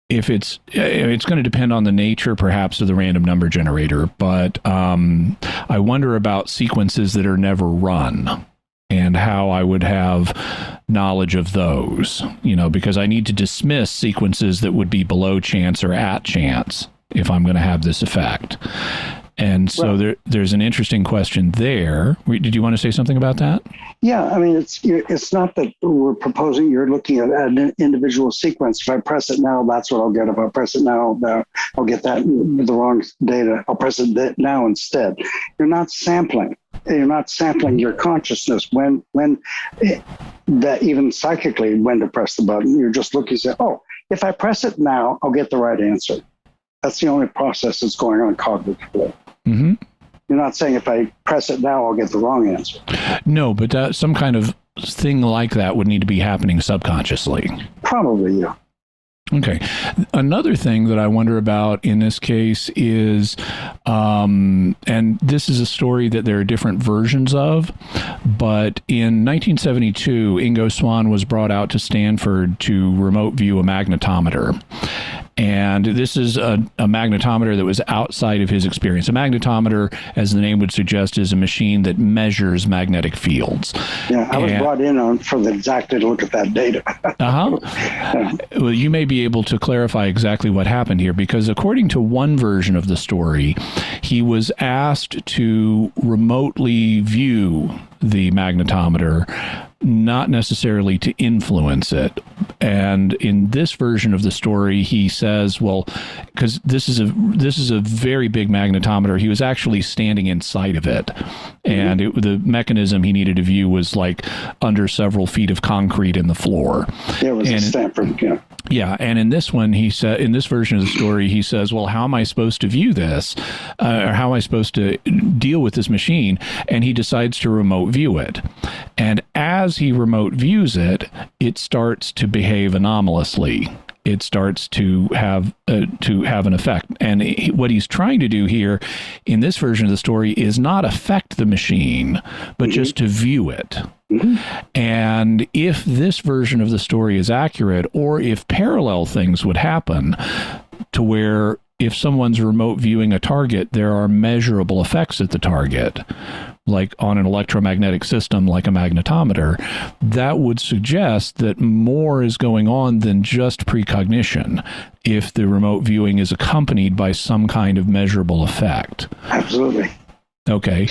if it's going to depend on the nature, perhaps, of the random number generator, but I wonder about sequences that are never run and how I would have knowledge of those, because I need to dismiss sequences that would be below chance or at chance if I'm going to have this effect. And so there's an interesting question there. Did you want to say something about that? Yeah, I mean, it's not that we're proposing you're looking at an individual sequence. If I press it now, that's what I'll get. If I press it now, I'll get that with the wrong data. I'll press it now instead. You're not sampling. You're not sampling your consciousness when that even psychically when to press the button. You're just looking and say, oh, if I press it now, I'll get the right answer. That's the only process that's going on cognitively. Mm-hmm. You're not saying if I press it now, I'll get the wrong answer. No, but some kind of thing like that would need to be happening subconsciously. Probably, yeah. Okay. Another thing that I wonder about in this case is, and this is a story that there are different versions of, but in 1972, Ingo Swann was brought out to Stanford to remote view a magnetometer. And this is a magnetometer that was outside of his experience. A magnetometer, as the name would suggest, is a machine that measures magnetic fields. Yeah, I was brought in on for exactly to look at that data. Yeah. Well, you may be able to clarify exactly what happened here, because according to one version of the story, he was asked to remotely view the magnetometer, not necessarily to influence it. And in this version of the story, he says, well, because this is a very big magnetometer, he was actually standing inside of it. And the mechanism he needed to view was like under several feet of concrete in the floor. Yeah, it was in Stanford, yeah. Yeah, and in this one, he said, in this version of the story, he says, well, how am I supposed to view this? Or how am I supposed to deal with this machine? And he decides to remote view it. And as he remote views it, it starts to behave anomalously. It starts to have an effect. And what he's trying to do here in this version of the story is not affect the machine, but just to view it. And if this version of the story is accurate, or if parallel things would happen to where if someone's remote viewing a target, there are measurable effects at the target, like on an electromagnetic system like a magnetometer, that would suggest that more is going on than just precognition if the remote viewing is accompanied by some kind of measurable effect. Absolutely. Okay.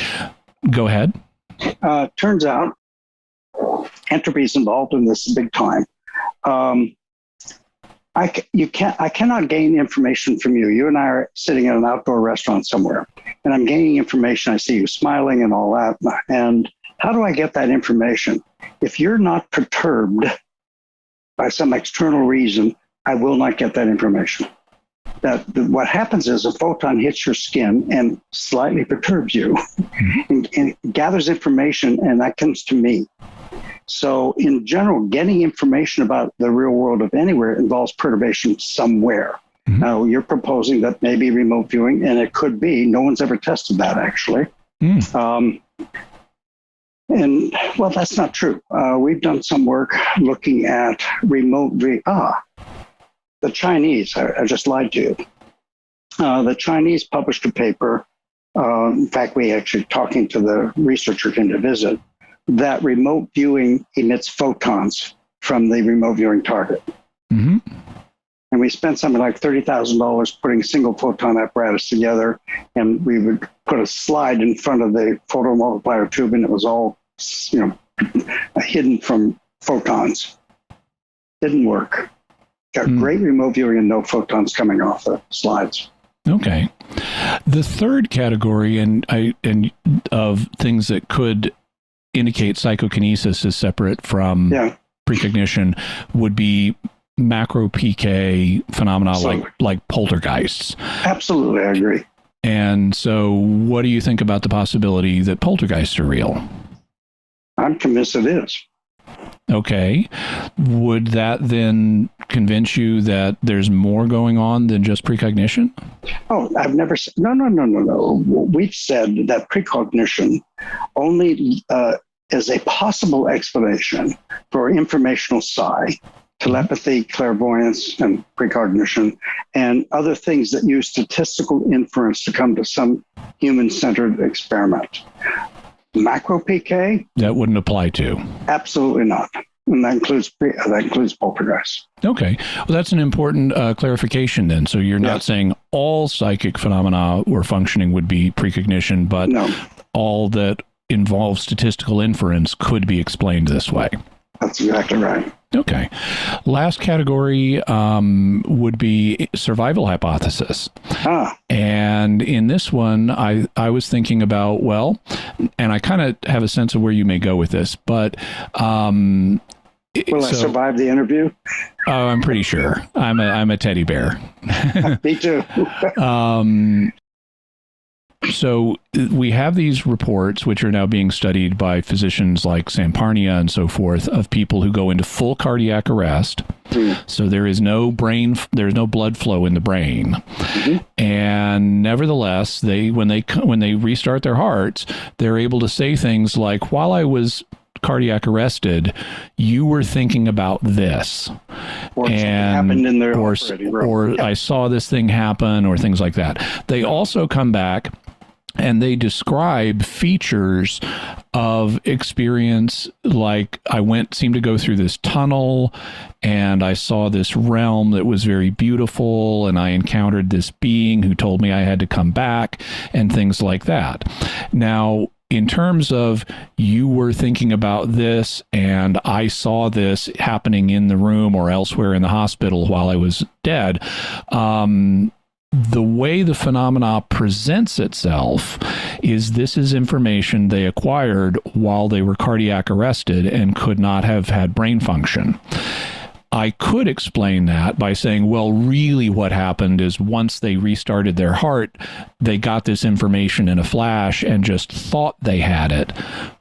Go ahead. Turns out entropy is involved in this big time. I cannot gain information from you. You and I are sitting at an outdoor restaurant somewhere, and I'm gaining information. I see you smiling and all that. And how do I get that information? If you're not perturbed by some external reason, I will not get that information. What happens is a photon hits your skin and slightly perturbs you and gathers information, and that comes to me. So in general, getting information about the real world of anywhere involves perturbation somewhere. Mm-hmm. Now, you're proposing that maybe remote viewing, and it could be. No one's ever tested that, actually. And, well, that's not true. We've done some work looking at remote the Chinese, I just lied to you. The Chinese published a paper, in fact, we actually talking to the researcher came to visit, that remote viewing emits photons from the remote viewing target. Mm-hmm. And we spent something like $30,000 putting single photon apparatus together, and we would put a slide in front of the photomultiplier tube, and it was all, hidden from photons. Didn't work. Got great remote viewing and no photons coming off the slides. Okay. The third category of things that could indicate psychokinesis is separate from precognition would be macro PK phenomena like poltergeists. Absolutely, I agree. And so what do you think about the possibility that poltergeists are real? I'm convinced it is. Okay. Would that then convince you that there's more going on than just precognition? Oh, I've never said, no. We've said that precognition only is a possible explanation for informational psi, telepathy, clairvoyance, and precognition, and other things that use statistical inference to come to some human-centered experiment. Macro PK? That wouldn't apply to. Absolutely not. And that includes poltergeist. Okay. Well, that's an important clarification then. So you're not saying all psychic phenomena or functioning would be precognition, but all that involves statistical inference could be explained this way. That's exactly right. Okay. Last category would be survival hypothesis. And in this one, I was thinking about, and I kind of have a sense of where you may go with this, but... will I survive the interview? Oh, I'm pretty sure. I'm a teddy bear. Me too. So we have these reports, which are now being studied by physicians like Samparnia and so forth, of people who go into full cardiac arrest. So there is no blood flow in the brain. And nevertheless, when they restart their hearts, they're able to say things like, while I was cardiac arrested, you were thinking about this, or happened in their or I saw this thing happen, or things like that. They also come back and they describe features of experience, like seemed to go through this tunnel and I saw this realm that was very beautiful and I encountered this being who told me I had to come back and things like that. Now, in terms of you were thinking about this and I saw this happening in the room or elsewhere in the hospital while I was dead, the way the phenomena presents itself is this is information they acquired while they were cardiac arrested and could not have had brain function. I could explain that by saying, well, really what happened is once they restarted their heart, they got this information in a flash and just thought they had it,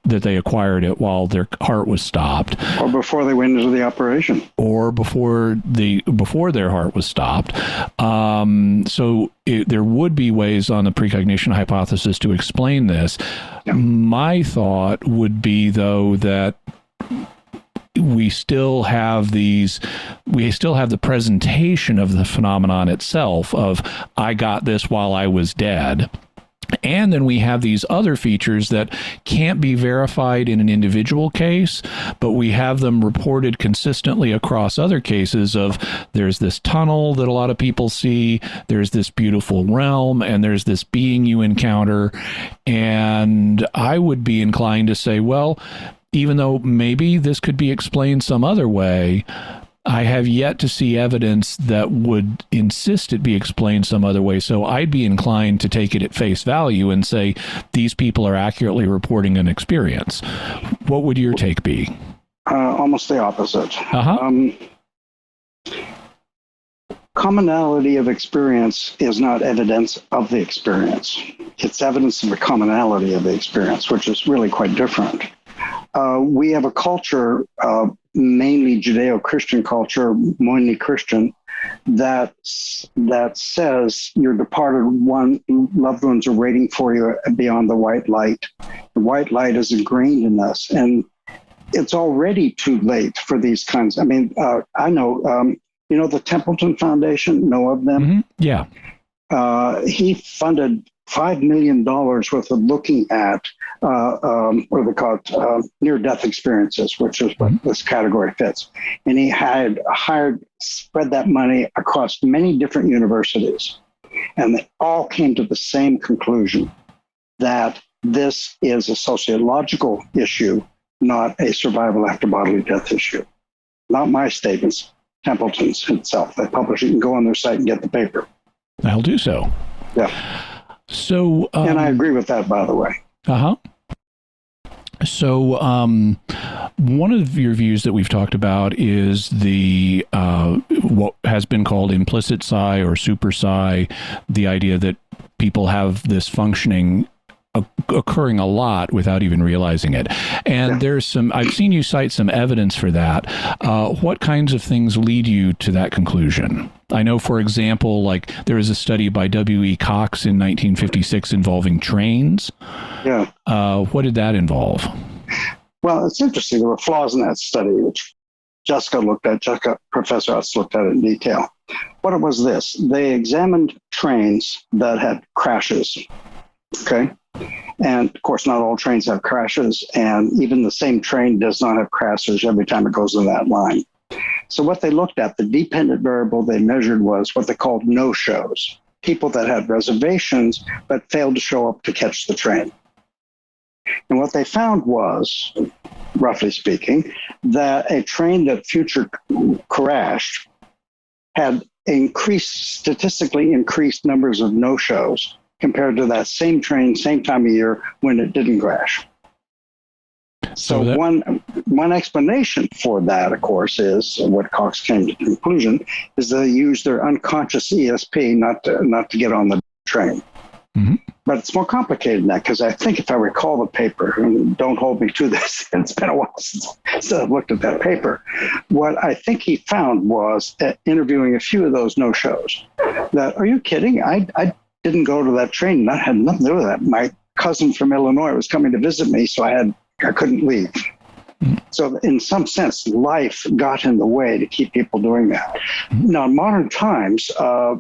that they acquired it while their heart was stopped. Or before they went into the operation. Or before their heart was stopped. There would be ways on the precognition hypothesis to explain this. Yeah. My thought would be, though, that we still have the presentation of the phenomenon itself of, I got this while I was dead. And then we have these other features that can't be verified in an individual case, but we have them reported consistently across other cases of there's this tunnel that a lot of people see, there's this beautiful realm, and there's this being you encounter. And I would be inclined to say, well, even though maybe this could be explained some other way, I have yet to see evidence that would insist it be explained some other way. So I'd be inclined to take it at face value and say these people are accurately reporting an experience. What would your take be? Almost the opposite. Uh-huh. Commonality of experience is not evidence of the experience. It's evidence of the commonality of the experience, which is really quite different. We have a culture, mainly Judeo-Christian culture, mainly Christian, that says your departed loved ones are waiting for you beyond the white light. The white light is ingrained in us, and it's already too late for these kinds. I mean, I know, you know, the Templeton Foundation, know of them? Mm-hmm. Yeah. He funded $5 million worth of looking at what they call it, near-death experiences, which is what this category fits. And he had spread that money across many different universities. And they all came to the same conclusion, that this is a sociological issue, not a survival after bodily death issue. Not my statements, Templeton's himself. They publish it. You can go on their site and get the paper. I'll do so. Yeah. So, and I agree with that, by the way. Uh-huh. So, one of your views that we've talked about is the what has been called implicit psi or super psi, the idea that people have this functioning occurring a lot without even realizing it. And there's some, I've seen you cite some evidence for that. What kinds of things lead you to that conclusion? I know, for example, like there was a study by W.E. Cox in 1956 involving trains. Yeah. What did that involve? Well, it's interesting. There were flaws in that study, which Professor Utz looked at it in detail. What it was this, they examined trains that had crashes. Okay. And of course, not all trains have crashes, and even the same train does not have crashes every time it goes in that line. So what they looked at, the dependent variable they measured was what they called no-shows, people that had reservations but failed to show up to catch the train. And what they found was, roughly speaking, that a train that future crashed had statistically increased numbers of no-shows compared to that same train, same time of year when it didn't crash. So one explanation for that, of course, is what Cox came to the conclusion, is they use their unconscious ESP not to get on the train. Mm-hmm. But it's more complicated than that, because I think if I recall the paper, and don't hold me to this, it's been a while since I've looked at that paper. What I think he found was, interviewing a few of those no-shows, that, are you kidding? I didn't go to that train. That had nothing to do with that. My cousin from Illinois was coming to visit me, so I couldn't leave. So in some sense, life got in the way to keep people doing that. Now, in modern times, General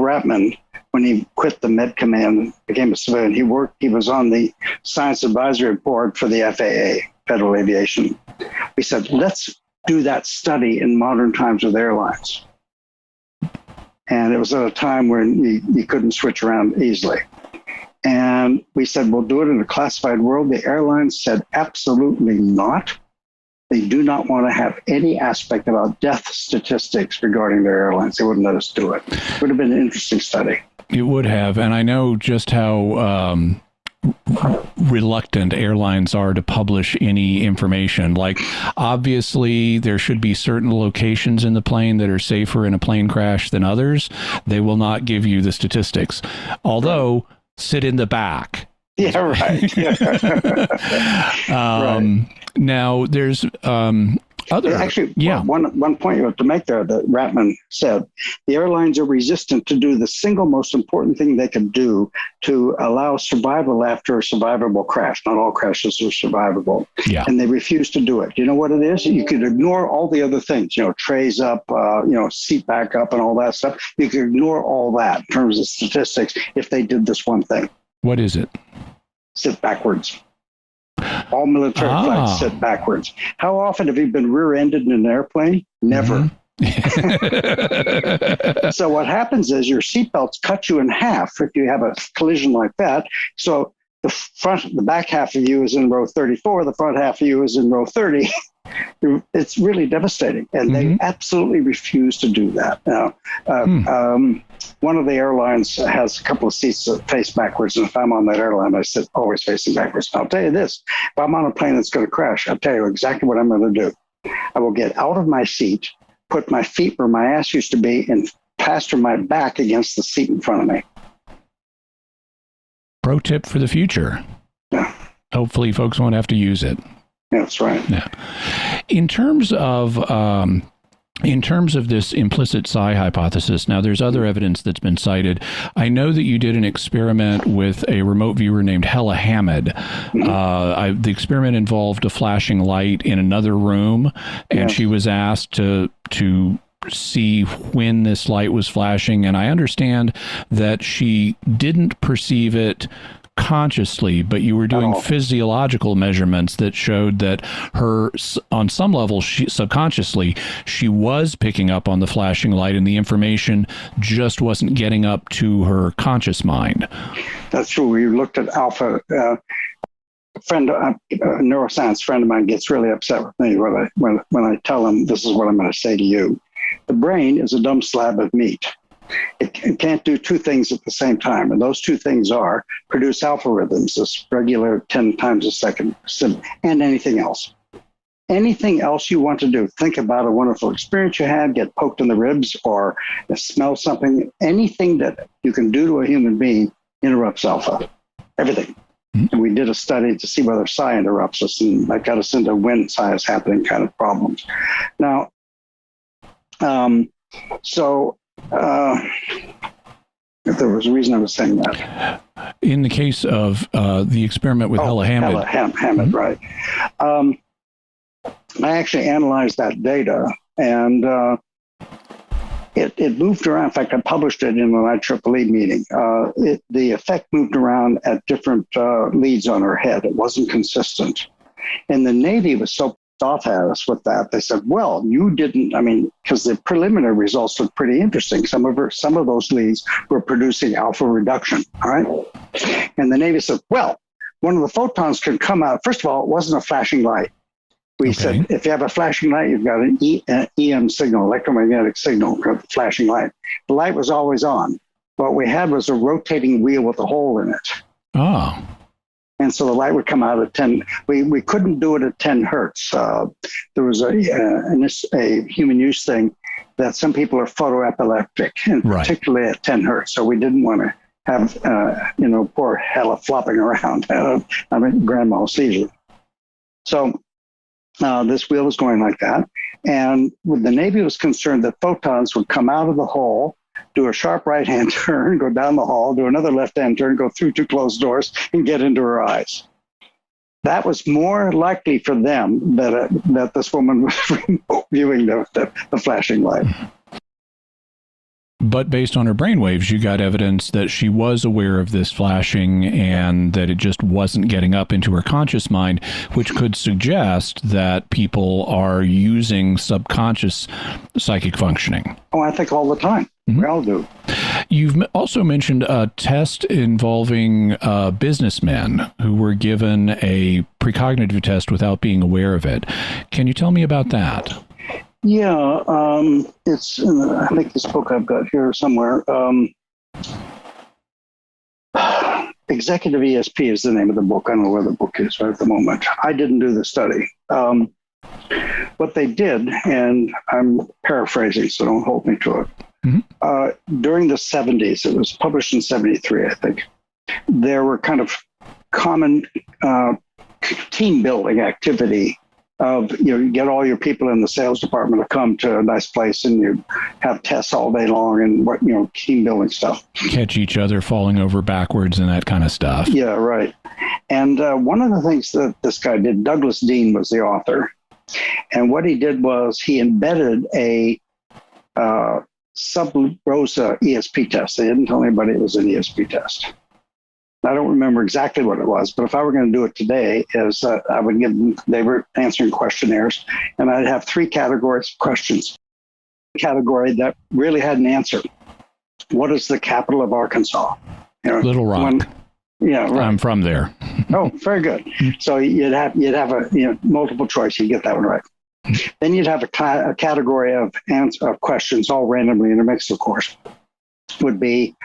Ratman, when he quit the Med Command and became a civilian, he was on the Science Advisory Board for the FAA, Federal Aviation. We said, let's do that study in modern times with airlines. And it was at a time when you couldn't switch around easily. And we said, we'll do it in a classified world. The airlines said, absolutely not. They do not want to have any aspect about death statistics regarding their airlines. They wouldn't let us do it. It would have been an interesting study. It would have. And I know just how reluctant airlines are to publish any information. Like, obviously, there should be certain locations in the plane that are safer in a plane crash than others. They will not give you the statistics. Although, sit in the back. Yeah, right. Right. Now, there's other... Actually, one point you have to make there that Ratman said, the airlines are resistant to do the single most important thing they could do to allow survival after a survivable crash. Not all crashes are survivable. Yeah. And they refuse to do it. You know what it is? You could ignore all the other things, trays up, seat back up and all that stuff. You could ignore all that in terms of statistics if they did this one thing. What is it? Sit backwards. All military flights sit backwards. How often have you been rear-ended in an airplane? Never. So what happens is your seatbelts cut you in half if you have a collision like that. So the back half of you is in row 34, the front half of you is in row 30. It's really devastating, and they absolutely refuse to do that. Now, one of the airlines has a couple of seats that face backwards, and if I'm on that airline, I sit always facing backwards. And I'll tell you this, if I'm on a plane that's going to crash, I'll tell you exactly what I'm going to do. I will get out of my seat, put my feet where my ass used to be, and plaster my back against the seat in front of me. Pro tip for the future. Yeah. Hopefully folks won't have to use it. Yeah, that's right. Yeah. In terms of this implicit psi hypothesis, now there's other evidence that's been cited. I know that you did an experiment with a remote viewer named Hella Hammond. The experiment involved a flashing light in another room, and she was asked to see when this light was flashing, and I understand that she didn't perceive it consciously, but you were doing physiological measurements that showed that on some level, subconsciously, she was picking up on the flashing light, and the information just wasn't getting up to her conscious mind. That's true. We looked at alpha. A neuroscience friend of mine gets really upset with me when I tell him this is what I'm going to say to you. The brain is a dumb slab of meat. It can't do two things at the same time. And those two things are produce alpha rhythms, this regular 10 times a second, and anything else. Anything else you want to do, think about a wonderful experience you had, get poked in the ribs, or smell something. Anything that you can do to a human being interrupts alpha. Everything. And we did a study to see whether psi interrupts us, and that got us into when psi is happening kind of problems. Now, if there was a reason I was saying that. In the case of the experiment with Hella Hammond. Hammond, right. I actually analyzed that data, and it moved around. In fact, I published it in an IEEE meeting. The effect moved around at different leads on her head. It wasn't consistent. And the Navy was so off at us with that. They said, well, you didn't, because the preliminary results looked pretty interesting. Some of those leads were producing alpha reduction, all right? And the Navy said, well, one of the photons could come out. First of all, it wasn't a flashing light. We said, if you have a flashing light, you've got an EM signal, electromagnetic signal, flashing light. The light was always on. What we had was a rotating wheel with a hole in it. Oh. And so the light would come out at 10. We couldn't do it at 10 hertz. There was a human use thing that some people are photoepileptic, and particularly at 10 hertz. So we didn't want to have, poor Hella flopping around, grand mal seizure. So this wheel was going like that. And the Navy was concerned that photons would come out of the hole, do a sharp right-hand turn, go down the hall, do another left-hand turn, go through two closed doors, and get into her eyes. That was more likely for them that this woman was viewing the flashing light. But based on her brainwaves, you got evidence that she was aware of this flashing and that it just wasn't getting up into her conscious mind, which could suggest that people are using subconscious psychic functioning. Oh, I think all the time. We all do. You've also mentioned a test involving businessmen who were given a precognitive test without being aware of it. Can you tell me about that? Yeah, it's, I think this book I've got here somewhere. Executive ESP is the name of the book. I don't know where the book is right at the moment. I didn't do the study. What they did, and I'm paraphrasing, so don't hold me to it. During the 70s, it was published in 73, I think, there were kind of common team building activity of, you get all your people in the sales department to come to a nice place and you have tests all day long and team building stuff. Catch each other falling over backwards and that kind of stuff. Yeah, right. And one of the things that this guy did, Douglas Dean was the author. And what he did was he embedded a sub rosa ESP test. They didn't tell anybody it was an ESP test. I don't remember exactly what it was, but if I were going to do it today, I would give them, they were answering questionnaires, and I'd have 3 categories of questions. Category that really had an answer. What is the capital of Arkansas? Little Rock. Yeah, right. I'm from there. Oh, very good. So you'd have a multiple choice. You get that one right. Then you'd have a category of questions, all randomly intermixed, of course. Would be,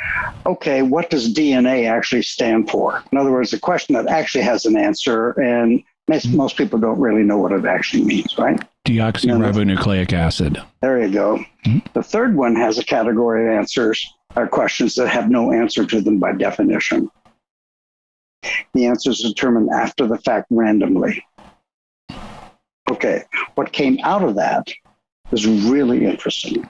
okay, what does DNA actually stand for? In other words, a question that actually has an answer, and most people don't really know what it actually means, right? Deoxyribonucleic acid. There you go. Mm-hmm. The third one has a category of questions that have no answer to them by definition. The answers are determined after the fact randomly. Okay, what came out of that is really interesting.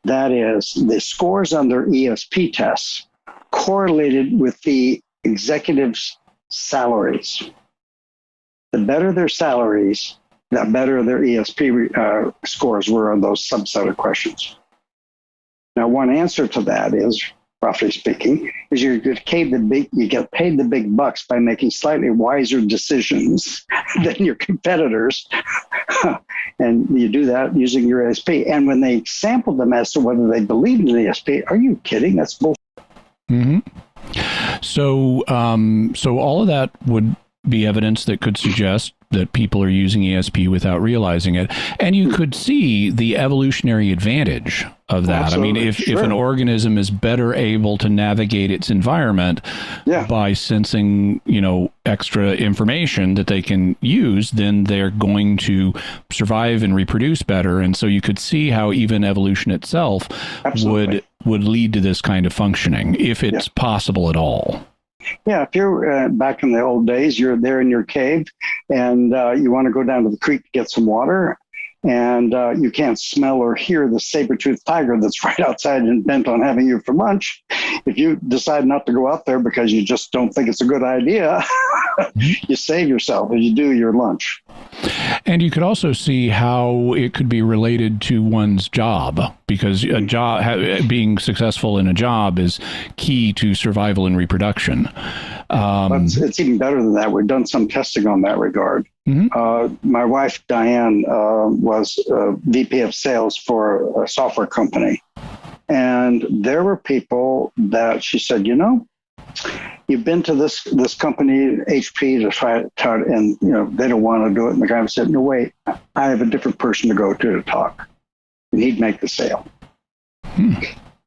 That is, the scores on their ESP tests correlated with the executives' salaries. The better their salaries, the better their ESP scores were on those subset of questions. Now, one answer to that is, roughly speaking, is you get paid the big bucks by making slightly wiser decisions than your competitors. And you do that using your ESP. And when they sampled them as to whether they believed in the ESP, are you kidding? That's bullshit. Mm-hmm. So all of that would be evidence that could suggest that people are using ESP without realizing it. And you could see the evolutionary advantage of that. Absolutely. I mean, if an organism is better able to navigate its environment by sensing, extra information that they can use, then they're going to survive and reproduce better. And so you could see how even evolution itself would lead to this kind of functioning, if it's possible at all. Yeah, if you're back in the old days, you're there in your cave and you want to go down to the creek to get some water, and you can't smell or hear the saber-toothed tiger that's right outside and bent on having you for lunch. If you decide not to go out there because you just don't think it's a good idea, you save yourself as you do your lunch. And you could also see how it could be related to one's job, because a job, being successful in a job, is key to survival and reproduction. It's even better than that. We've done some testing on that regard. Mm-hmm. My wife, Diane, was VP of sales for a software company. And there were people that she said, you've been to this company, HP, to try it, and they don't want to do it. And the guy said, no, wait, I have a different person to go to talk. And he'd make the sale.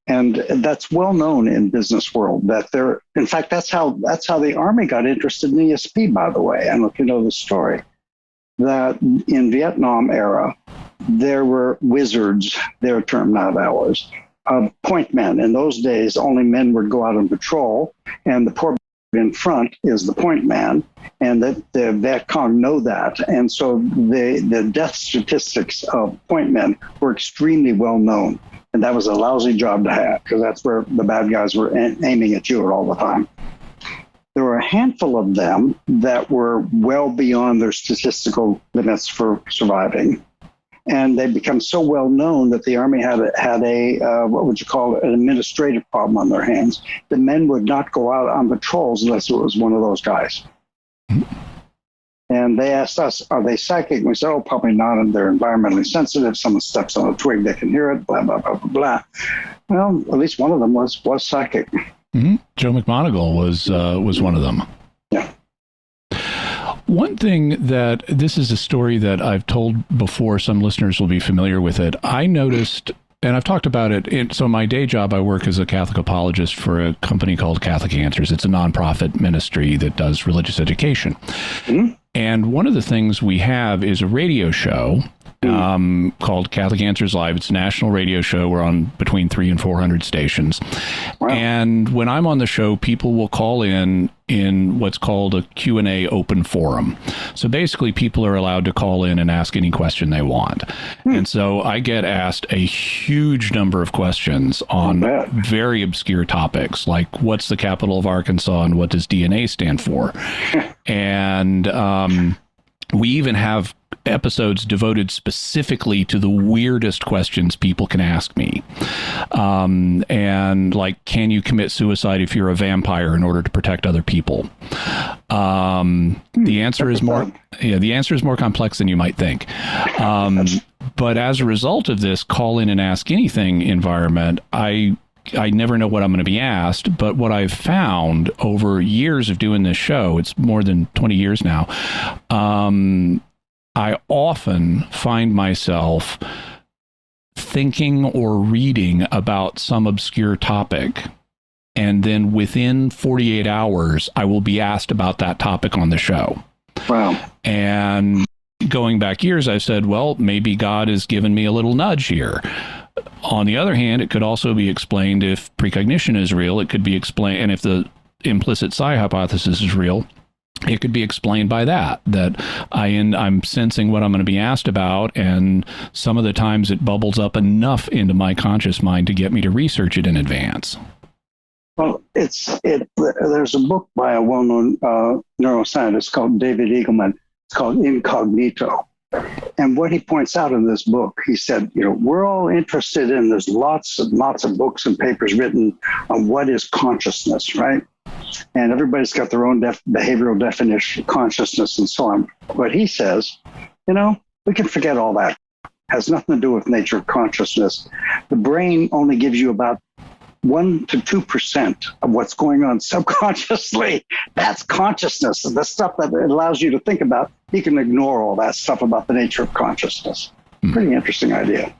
And that's well known in business world that in fact, that's how the Army got interested in ESP, by the way. I don't know if you know the story. That in Vietnam era, there were wizards, their term, not ours, point men. In those days, only men would go out on patrol, and the poor in front is the point man, and the Viet Cong know that. And so the death statistics of point men were extremely well known. And that was a lousy job to have, because that's where the bad guys were aiming at you all the time. There were a handful of them that were well beyond their statistical limits for surviving. And they become so well known that the Army had a what would you call it, an administrative problem on their hands. The men would not go out on patrols unless it was one of those guys. And they asked us, are they psychic? And we said, oh, probably not. And they're environmentally sensitive. Someone steps on a twig, they can hear it, blah, blah, blah, blah, blah. Well, at least one of them was psychic. Mm-hmm. Joe McMoneagle was one of them. Yeah. One thing that, this is a story that I've told before, some listeners will be familiar with it. I noticed, and I've talked about it, so my day job, I work as a Catholic apologist for a company called Catholic Answers. It's a nonprofit ministry that does religious education. Mm-hmm. And one of the things we have is a radio show called Catholic Answers Live. It's a national radio show. We're on between 300 and 400 stations. Wow. And when I'm on the show, people will call in what's called a Q&A open forum. So basically, people are allowed to call in and ask any question they want. And so I get asked a huge number of questions on very obscure topics, like what's the capital of Arkansas and what does DNA stand for? And we even have episodes devoted specifically to the weirdest questions people can ask me. And like, can you commit suicide if you're a vampire in order to protect other people? The answer is more, the answer is more complex than you might think. But as a result of this call in and ask anything environment, I never know what I'm going to be asked, but what I've found over years of doing this show, it's more than 20 years now, I often find myself thinking or reading about some obscure topic, and then within 48 hours, I will be asked about that topic on the show. Wow. And going back years, I've said, well, maybe God has given me a little nudge here. On the other hand, it could also be explained if precognition is real. It could be explained, and if the implicit psi hypothesis is real, it could be explained by that I'm sensing what I'm going to be asked about, and some of the times it bubbles up enough into my conscious mind to get me to research it in advance. Well, there's a book by a well-known neuroscientist called David Eagleman. It's called Incognito. And what he points out in this book, he said, we're all interested in, there's lots and lots of books and papers written on what is consciousness, right? And everybody's got their own behavioral definition of consciousness and so on. But he says, we can forget all that. It has nothing to do with nature of consciousness. The brain only gives you about 1 to 2% of what's going on subconsciously. That's consciousness. The stuff that it allows you to think about, you can ignore all that stuff about the nature of consciousness. Pretty interesting idea.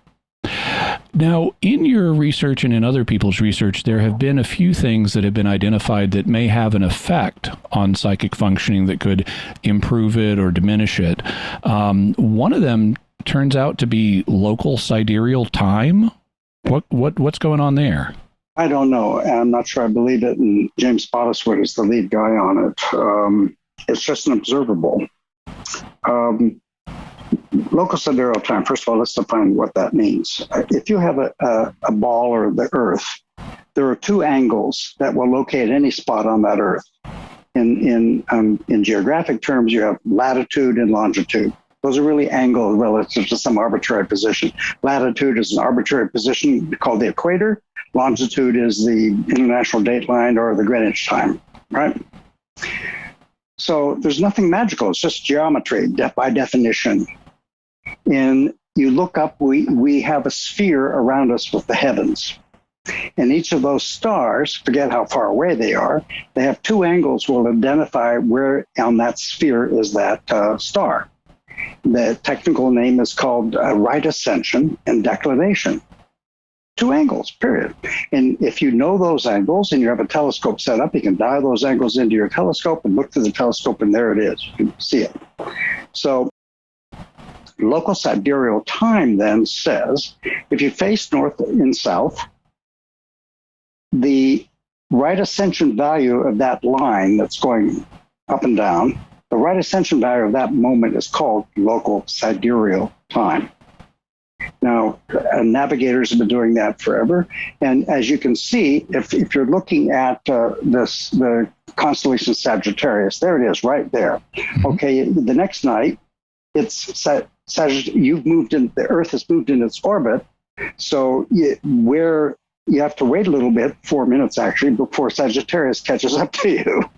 Now, in your research and in other people's research, there have been a few things that have been identified that may have an effect on psychic functioning that could improve it or diminish it. One of them turns out to be local sidereal time. What's going on there? I don't know. I'm not sure I believe it. And James Spottiswoode is the lead guy on it. It's just an observable. Local sidereal time, first of all, let's define what that means. If you have a ball or the Earth, there are two angles that will locate any spot on that Earth. In geographic terms, you have latitude and longitude. Those are really angles relative to some arbitrary position. Latitude is an arbitrary position called the equator. Longitude is the international dateline or the Greenwich time, right? So there's nothing magical. It's just geometry by definition. And you look up, we have a sphere around us with the heavens. And each of those stars, forget how far away they are, they have two angles will identify where on that sphere is that star. The technical name is called right ascension and declination. Two angles, period. And if you know those angles and you have a telescope set up, you can dial those angles into your telescope and look through the telescope, and there it is. You can see it. So local sidereal time then says, if you face north and south, the right ascension value of that line that's going up and down, the right ascension value of that moment is called local sidereal time. Now, navigators have been doing that forever. And as you can see, if you're looking at the constellation Sagittarius, there it is right there. Okay, the next night, it's you've moved in, the Earth has moved in its orbit. So where you have to wait a little bit, 4 minutes actually, before Sagittarius catches up to you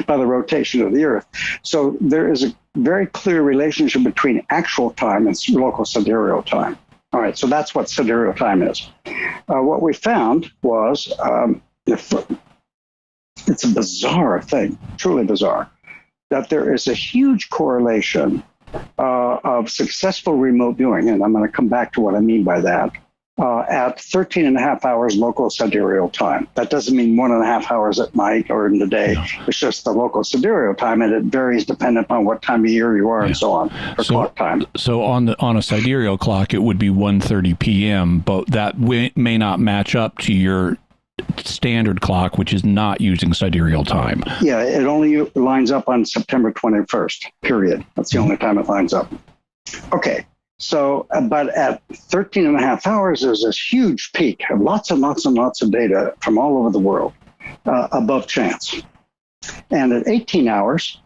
by the rotation of the Earth. So there is a very clear relationship between actual time and local sidereal time. All right, so that's what sidereal time is. What we found was, it's a bizarre thing, truly bizarre, that there is a huge correlation of successful remote viewing, and I'm going to come back to what I mean by that, at 13 and a half hours local sidereal time. That doesn't mean 1.5 hours at night or in the day. No. It's just the local sidereal time, and it varies depending upon what time of year you are and so on, for clock time. So on a sidereal clock, it would be 1:30 p.m., but that may not match up to your standard clock, which is not using sidereal time. Yeah, it only lines up on September 21st, period. That's the only time it lines up. Okay. So, but at 13 and a half hours, there's this huge peak of lots and lots and lots of data from all over the world above chance. And at 18 hours,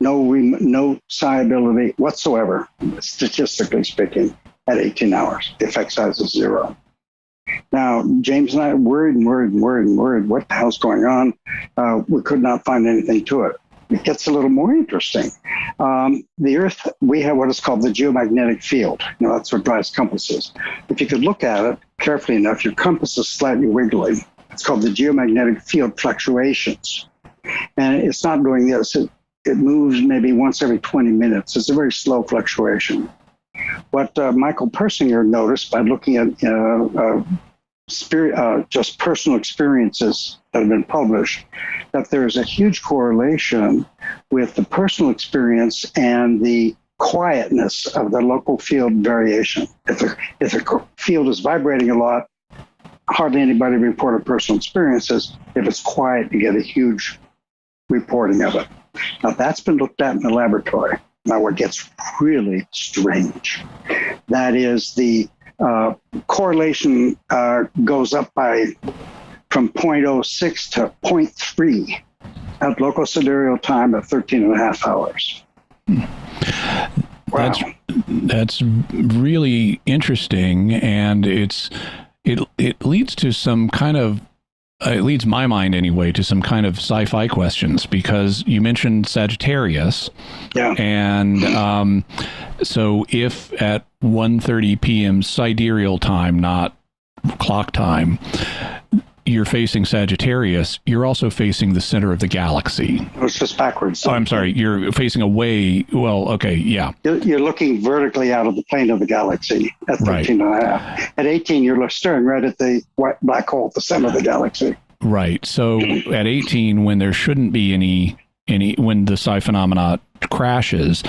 no psi ability whatsoever, statistically speaking, at 18 hours. The effect size is 0. Now, James and I worried. What the hell's going on? We could not find anything to it. It gets a little more interesting. The Earth, we have what is called the geomagnetic field. That's what drives compasses. If you could look at it carefully enough, your compass is slightly wiggly. It's called the geomagnetic field fluctuations. And it's not doing this. It moves maybe once every 20 minutes. It's a very slow fluctuation. What Michael Persinger noticed by looking at just personal experiences that have been published, that there's a huge correlation with the personal experience and the quietness of the local field variation. If the field is vibrating a lot, hardly anybody reported personal experiences. If it's quiet, you get a huge reporting of it. Now, that's been looked at in the laboratory. Now, what gets really strange, that is the correlation goes up from 0.06 to 0.3 at local sidereal time at 13 and a half hours. Wow. That's really interesting, and it leads to some kind of, it leads my mind anyway to some kind of sci-fi questions, because you mentioned Sagittarius. Yeah. And so if at 1:30 p.m. sidereal time, not clock time, you're facing Sagittarius, you're also facing the center of the galaxy. It's just backwards. Oh, I'm sorry. You're facing away. Well, okay. Yeah. You're looking vertically out of the plane of the galaxy at 13 and a half. At 18, you're staring right at the white black hole at the center of the galaxy. Right. So at 18, when there shouldn't be any when the psi phenomena crashes,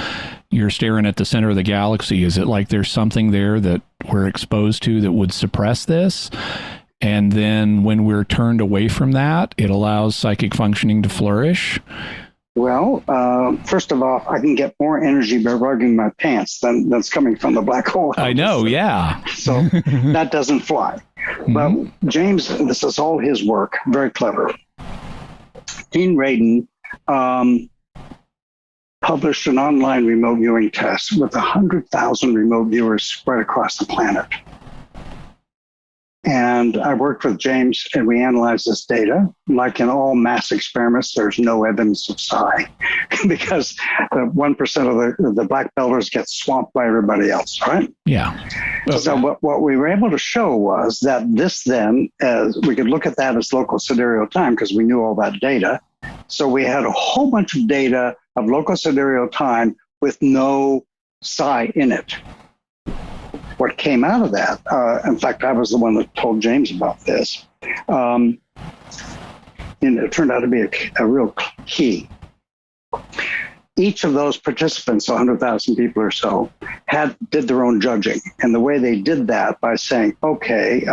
you're staring at the center of the galaxy. Is it like there's something there that we're exposed to that would suppress this? And then when we're turned away from that, it allows psychic functioning to flourish? Well, first of all, I can get more energy by rubbing my pants than that's coming from the black hole. I know, yeah. So that doesn't fly. Mm-hmm. But James, this is all his work, very clever. Dean Radin published an online remote viewing test with 100,000 remote viewers spread across the planet. And I worked with James, and we analyzed this data. Like in all mass experiments, there's no evidence of psi because 1% of the black belters get swamped by everybody else, right? Yeah. Okay. So what we were able to show was that this then, as we could look at that as local sidereal time because we knew all that data. So we had a whole bunch of data of local sidereal time with no psi in it. What came out of that, in fact, I was the one that told James about this, and it turned out to be a real key. Each of those participants, 100,000 people or so, did their own judging. And the way they did that by saying, okay,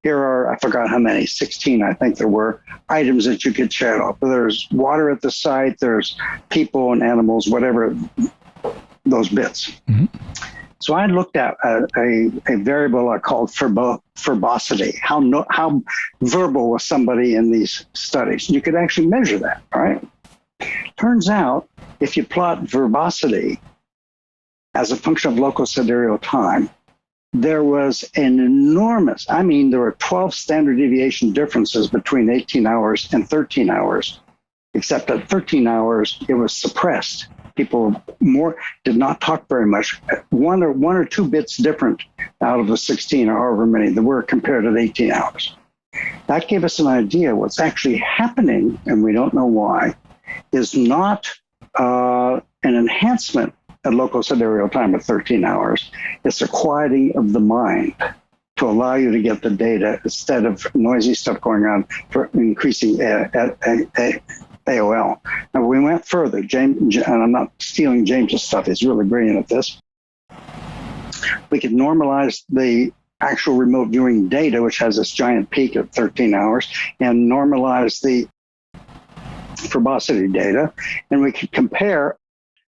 here are, I forgot how many, 16, I think there were, items that you could chat off. There's water at the site, there's people and animals, whatever, those bits. Mm-hmm. So I looked at a variable I called verbosity. How verbal was somebody in these studies? You could actually measure that, all right? Turns out, if you plot verbosity as a function of local sidereal time, there was an enormous, there were 12 standard deviation differences between 18 hours and 13 hours, except at 13 hours, it was suppressed. People did not talk very much. One or two bits different out of the 16 or however many there were compared to 18 hours. That gave us an idea what's actually happening, and we don't know why, is not an enhancement at local sidereal time at 13 hours. It's a quieting of the mind to allow you to get the data instead of noisy stuff going on for increasing AOL. And we went further. James, and I'm not stealing James's stuff, he's really brilliant at this. We could normalize the actual remote viewing data, which has this giant peak at 13 hours, and normalize the verbosity data, and we could compare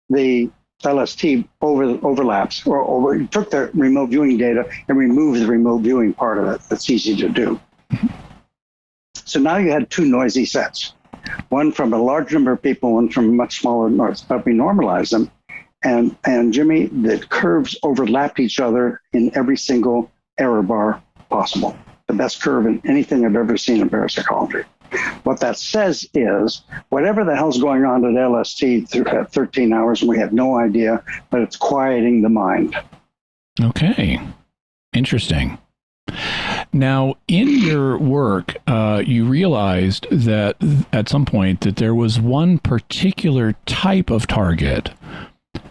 the LST overlaps, or we took the remote viewing data and removed the remote viewing part of it. That's easy to do. So now you had two noisy sets. one from a large number of people, one from a much smaller number, but we normalized them. And Jimmy, the curves overlapped each other in every single error bar possible. The best curve in anything I've ever seen in parapsychology. What that says is, whatever the hell's going on at LST at 13 hours, and we have no idea, but it's quieting the mind. Okay. Interesting. Now, in your work, you realized that at some point that there was one particular type of target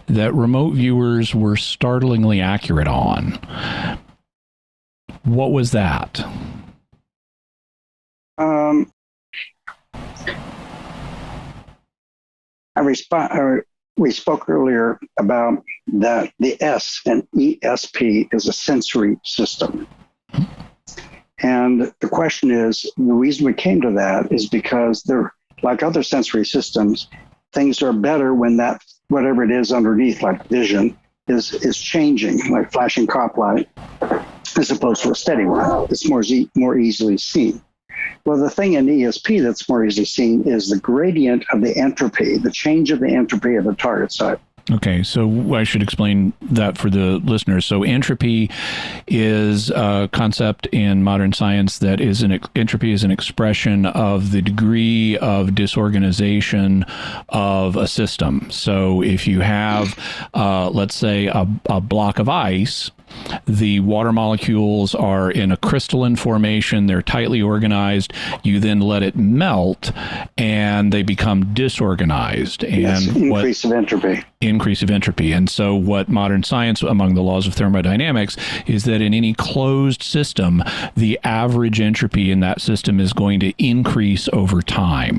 that remote viewers were startlingly accurate on. What was that? We spoke earlier about that the S in ESP is a sensory system. And the question is, the reason we came to that is because they're like other sensory systems, things are better when that, whatever it is underneath, like vision, is changing, like flashing cop light, as opposed to a steady one. It's more easily seen. Well, the thing in ESP that's more easily seen is the gradient of the entropy, the change of the entropy of the target site. Okay, so I should explain that for the listeners. So entropy is a concept in modern science that is entropy is an expression of the degree of disorganization of a system. So if you have, let's say, a block of ice, the water molecules are in a crystalline formation. They're tightly organized. You then let it melt, and they become disorganized. And yes, increase of entropy. Increase of entropy. And so what modern science, among the laws of thermodynamics, is that in any closed system, the average entropy in that system is going to increase over time.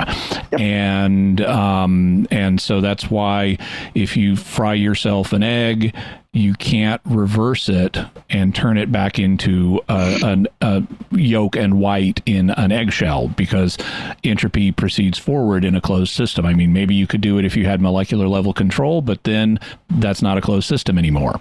Yep. And so that's why if you fry yourself an egg, you can't reverse it and turn it back into a yolk and white in an eggshell, because entropy proceeds forward in a closed system. I mean, maybe you could do it if you had molecular level control, but then that's not a closed system anymore.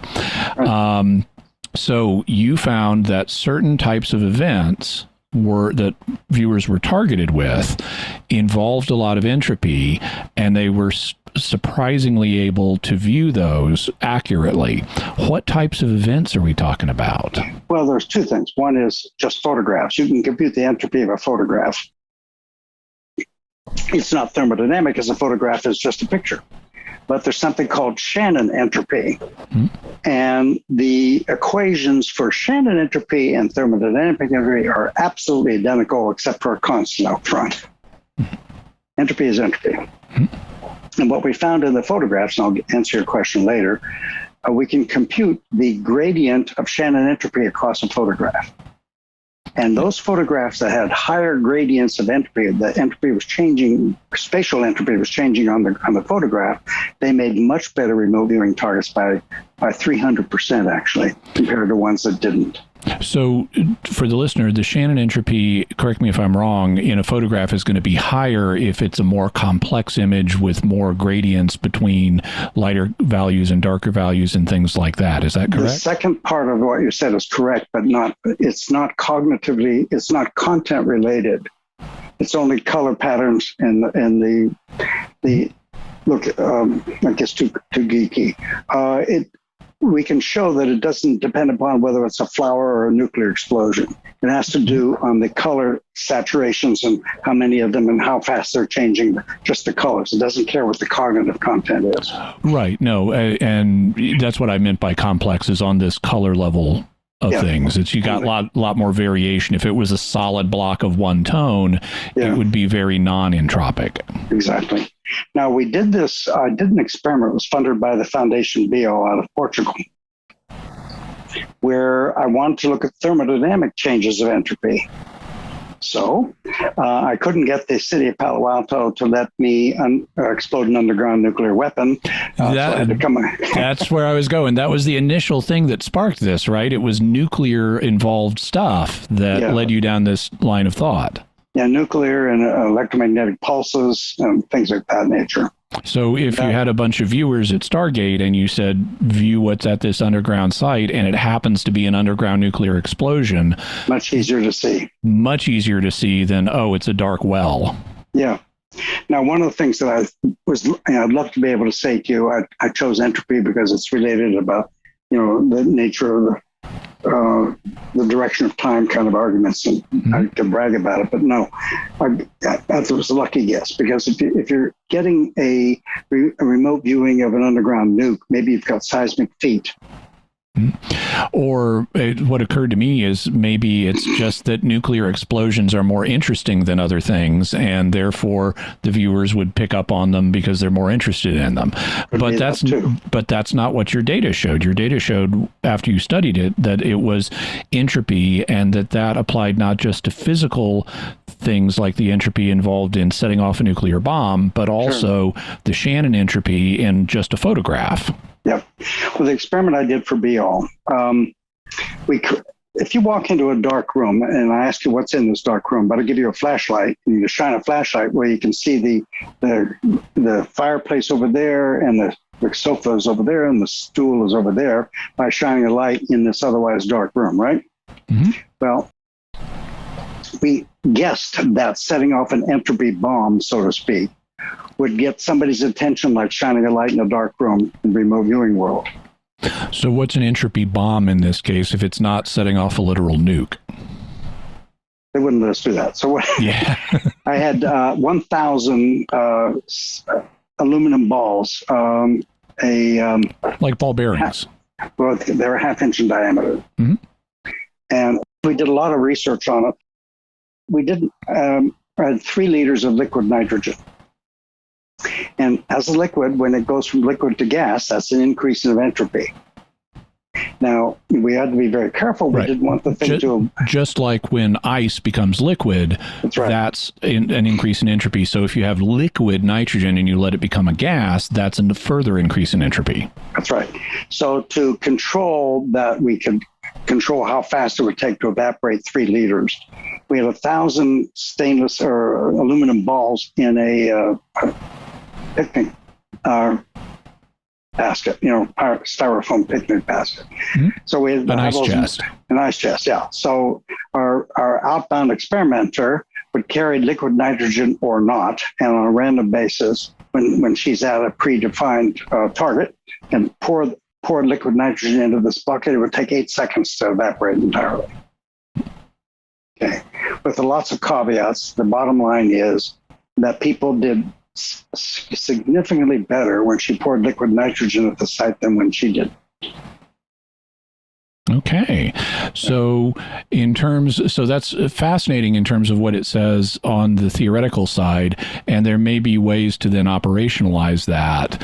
So you found that certain types of events that viewers were targeted with involved a lot of entropy, and they were surprisingly able to view those accurately. What types of events are we talking about? Well, there's two things. One is just photographs. You can compute the entropy of a photograph. It's not thermodynamic, as a photograph is just a picture. But there's something called Shannon Entropy. Mm-hmm. And the equations for Shannon Entropy and thermodynamic entropy are absolutely identical, except for a constant out front. Mm-hmm. Entropy is entropy. Mm-hmm. And what we found in the photographs, and I'll answer your question later, we can compute the gradient of Shannon Entropy across a photograph. And those photographs that had higher gradients of entropy, the entropy was changing, spatial entropy was changing on the photograph, they made much better remote viewing targets by 300% actually, compared to ones that didn't. So for the listener, the Shannon entropy, correct me if I'm wrong, in a photograph is going to be higher if it's a more complex image with more gradients between lighter values and darker values and things like that. Is that correct? The second part of what you said is correct, but it's not cognitively, it's not content related. It's only color patterns and the look, I guess too geeky. We can show that it doesn't depend upon whether it's a flower or a nuclear explosion. It has to do on the color saturations and how many of them and how fast they're changing just the colors. It doesn't care what the cognitive content is. Right. No, and that's what I meant by complex, is on this color level of things. It's you got a lot more variation. If it was a solid block of one tone, it would be very non-entropic. Exactly. Now, we did this, I did an experiment. It was funded by the Foundation Bio out of Portugal, where I wanted to look at thermodynamic changes of entropy. So I couldn't get the city of Palo Alto to let me explode an underground nuclear weapon. So I had to come. That's where I was going. That was the initial thing that sparked this, right? It was nuclear-involved stuff that led you down this line of thought. Yeah, nuclear and electromagnetic pulses and things like that nature. So if you had a bunch of viewers at Stargate and you said, view what's at this underground site, and it happens to be an underground nuclear explosion. Much easier to see. Much easier to see than, oh, it's a dark well. Yeah. Now, one of the things that I'd love to be able to say to you, I chose entropy because it's related about, the nature of the direction of time kind of arguments, and I can brag about it, but no, that was a lucky guess, because if you're getting a remote viewing of an underground nuke, maybe you've got seismic feet. Or what occurred to me is maybe it's just that nuclear explosions are more interesting than other things, and therefore the viewers would pick up on them because they're more interested in them. But that's not what your data showed. Your data showed, after you studied it, that it was entropy, and that applied not just to physical things like the entropy involved in setting off a nuclear bomb, but also the Shannon entropy in just a photograph. Yep. Well, the experiment I did for Be-All, if you walk into a dark room and I ask you what's in this dark room, but I'll give you a flashlight, and you shine a flashlight where you can see the fireplace over there, and the sofa is over there, and the stool is over there, by shining a light in this otherwise dark room, right? Mm-hmm. Well, we guessed that setting off an entropy bomb, so to speak, would get somebody's attention like shining a light in a dark room in remote viewing world. So what's an entropy bomb in this case if it's not setting off a literal nuke? They wouldn't let us do that. So what? Yeah. I had 1,000 aluminum balls, like ball bearings. Well, they were half-inch in diameter. Mm-hmm. And we did a lot of research on it. We had 3 liters of liquid nitrogen. And as a liquid, when it goes from liquid to gas, that's an increase in entropy. Now, we had to be very careful. We didn't want the thing to... Just like when ice becomes liquid, that's an increase in entropy. So if you have liquid nitrogen and you let it become a gas, that's a further increase in entropy. That's right. So to control that, we could control how fast it would take to evaporate 3 liters. We had 1,000 stainless or aluminum balls in a picnic basket, styrofoam picnic basket. Mm-hmm. So we had an ice chest. An ice chest, yeah. So our outbound experimenter would carry liquid nitrogen or not, and on a random basis, when she's at a predefined target, and pour liquid nitrogen into this bucket, it would take 8 seconds to evaporate entirely. Okay. With lots of caveats, the bottom line is that people did significantly better when she poured liquid nitrogen at the site than when she did. Okay. So that's fascinating in terms of what it says on the theoretical side, and there may be ways to then operationalize that.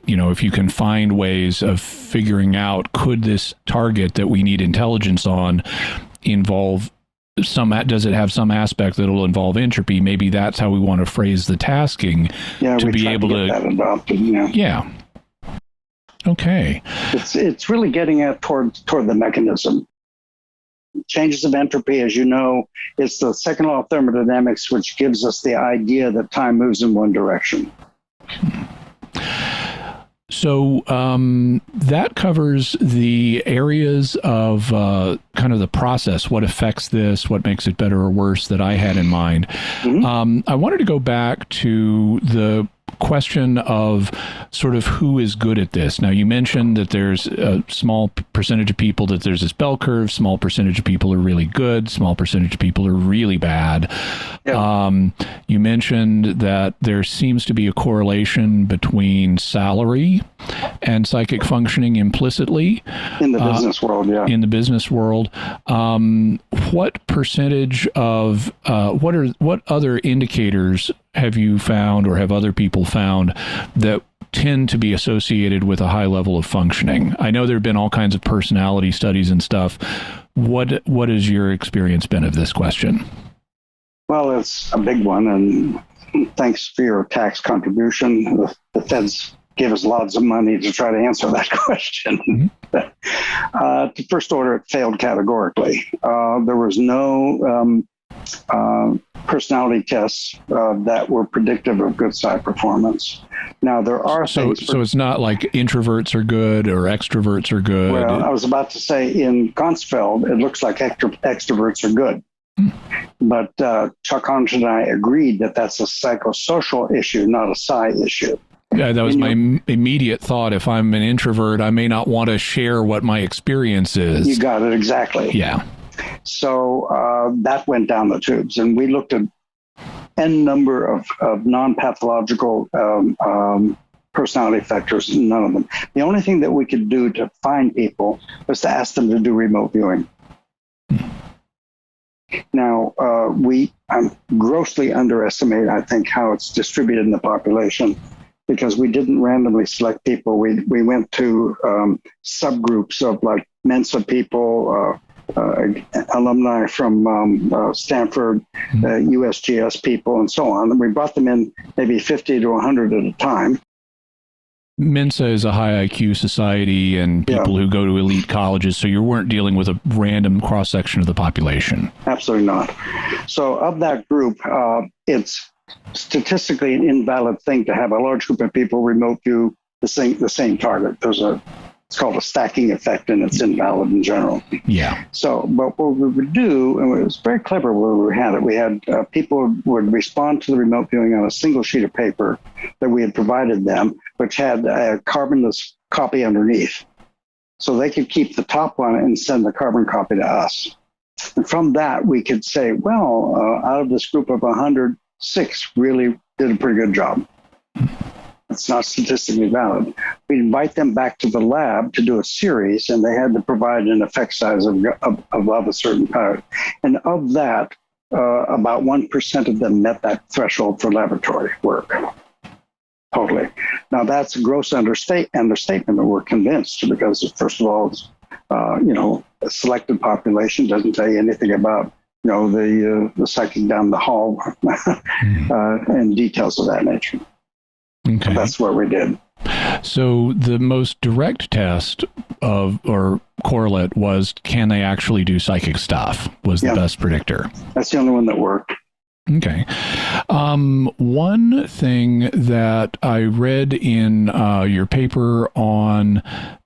If you can find ways of figuring out, could this target that we need intelligence on involve does it have some aspect that will involve entropy? Maybe that's how we want to phrase the tasking to be able to get that adopted. Yeah. Okay. It's really getting at toward the mechanism. Changes of entropy, as you know, it's the second law of thermodynamics, which gives us the idea that time moves in one direction. So that covers the areas of kind of the process, what affects this, what makes it better or worse, that I had in mind. Mm-hmm. I wanted to go back to the question of sort of who is good at this. Now, you mentioned that there's a small percentage of people, that there's this bell curve, small percentage of people are really good, small percentage of people are really bad. Yeah. You mentioned that there seems to be a correlation between salary and psychic functioning implicitly. In the business world, yeah. In the business world. What percentage of, what other indicators have you found, or have other people found, that tend to be associated with a high level of functioning? I know there have been all kinds of personality studies and stuff. What has your experience been of this question? Well, it's a big one, and thanks for your tax contribution. The feds gave us lots of money to try to answer that question. Mm-hmm. To first order, it failed categorically. There was no personality tests that were predictive of good psych performance. Now, there are things... So it's not like introverts are good or extroverts are good? Well, I was about to say, in Gonsfeld, it looks like extroverts are good. But Chuck Arndt and I agreed that that's a psychosocial issue, not a psi issue. Yeah, that was my immediate thought. If I'm an introvert, I may not want to share what my experience is. You got it, exactly. Yeah. So that went down the tubes, and we looked at n number of non-pathological personality factors, none of them. The only thing that we could do to find people was to ask them to do remote viewing. Now, we grossly underestimate, I think, how it's distributed in the population, because we didn't randomly select people. We went to subgroups of like Mensa people, alumni from Stanford, USGS people, and so on. And we brought them in maybe 50 to 100 at a time. Mensa is a high IQ society and people who go to elite colleges, so you weren't dealing with a random cross-section of the population. Absolutely not. So of that group, it's statistically an invalid thing to have a large group of people remote view the same target. It's called a stacking effect, and it's invalid in general. Yeah. So, but what we would do, and it was very clever where we had it, we had people would respond to the remote viewing on a single sheet of paper that we had provided them, which had a carbonless copy underneath. So they could keep the top one and send the carbon copy to us. And from that, we could say, well, out of this group of 100, 6 really did a pretty good job. It's not statistically valid. We invite them back to the lab to do a series, and they had to provide an effect size of above a certain power. And of that, about 1% of them met that threshold for laboratory work. Totally. Now, that's a gross understatement, but we're convinced, because, first of all, it's, a selected population doesn't tell you anything about the psychic down the hall and details of that nature. Okay. So that's what we did. So the most direct test or correlate was, can they actually do psychic stuff, was the best predictor. That's the only one that worked. Okay. One thing that I read in your paper on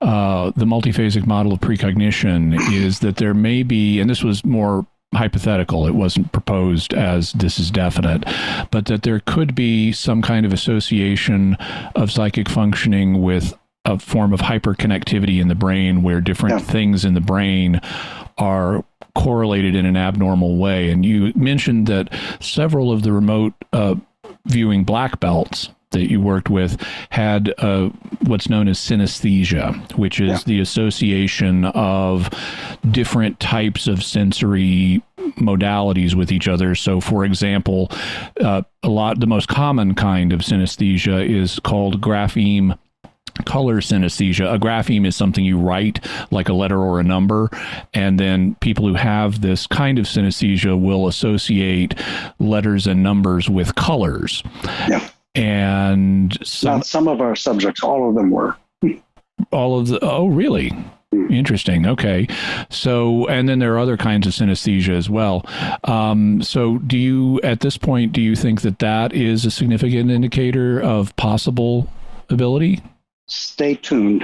the multiphasic model of precognition is that there may be, and this was more hypothetical, it wasn't proposed as this is definite, but that there could be some kind of association of psychic functioning with a form of hyperconnectivity in the brain, where different things in the brain are correlated in an abnormal way. And you mentioned that several of the remote viewing black belts that you worked with had what's known as synesthesia, which is the association of different types of sensory modalities with each other. So, for example, the most common kind of synesthesia is called grapheme color synesthesia. A grapheme is something you write, like a letter or a number, and then people who have this kind of synesthesia will associate letters and numbers with colors. Yeah. And not some of our subjects, all of them were. Oh, really? Interesting. Okay. So, and then there are other kinds of synesthesia as well. So at this point, do you think that is a significant indicator of possible ability? Stay tuned.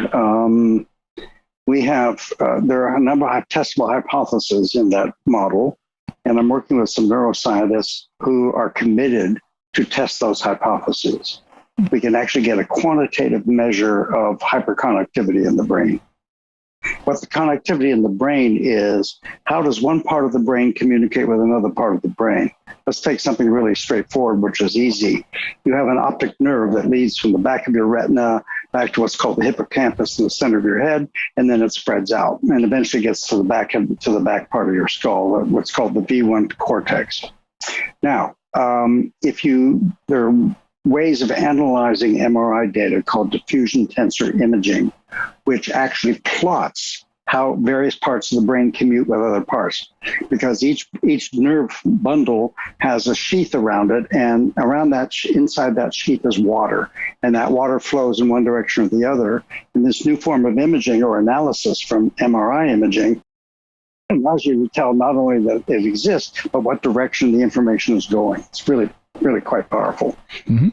We have, there are a number of testable hypotheses in that model, and I'm working with some neuroscientists who are committed to test those hypotheses. We can actually get a quantitative measure of hyperconnectivity in the brain. What the connectivity in the brain is, how does one part of the brain communicate with another part of the brain? Let's take something really straightforward, which is easy. You have an optic nerve that leads from the back of your retina back to what's called the hippocampus in the center of your head, and then it spreads out and eventually gets to the back part of your skull, what's called the V1 cortex. Now, there are ways of analyzing MRI data called diffusion tensor imaging, which actually plots how various parts of the brain commute with other parts, because each nerve bundle has a sheath around it, and around that inside that sheath is water, and that water flows in one direction or the other. And this new form of imaging or analysis from MRI imaging allows you to tell not only that it exists, but what direction the information is going. It's really, really quite powerful. Mm-hmm.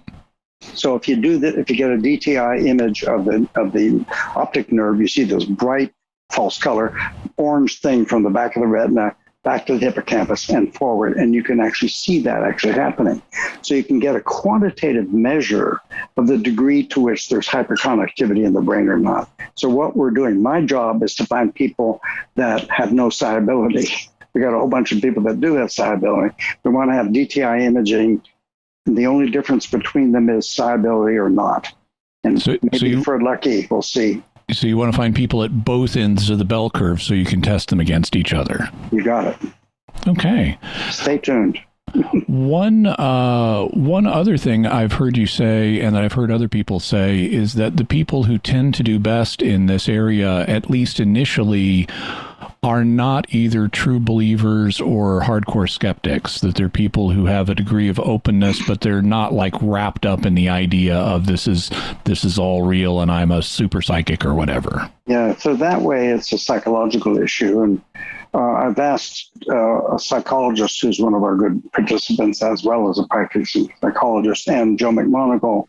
So if you do that, if you get a DTI image of the optic nerve, you see this bright, false color, orange thing from the back of the retina back to the hippocampus and forward. And you can actually see that actually happening. So you can get a quantitative measure of the degree to which there's hyperconnectivity in the brain or not. So what we're doing, my job is to find people that have no psi ability. We got a whole bunch of people that do have psi ability. We want to have DTI imaging. And the only difference between them is psi ability or not. And maybe if we're lucky, we'll see. So you want to find people at both ends of the bell curve so you can test them against each other. You got it. Okay. Stay tuned. One other thing I've heard you say, and that I've heard other people say, is that the people who tend to do best in this area, at least initially, are not either true believers or hardcore skeptics, that they're people who have a degree of openness, but they're not like wrapped up in the idea of this is all real and I'm a super psychic or whatever. Yeah, so that way it's a psychological issue. And I've asked a psychologist who's one of our good participants, as well as a practicing psychologist, and Joe McMonagle,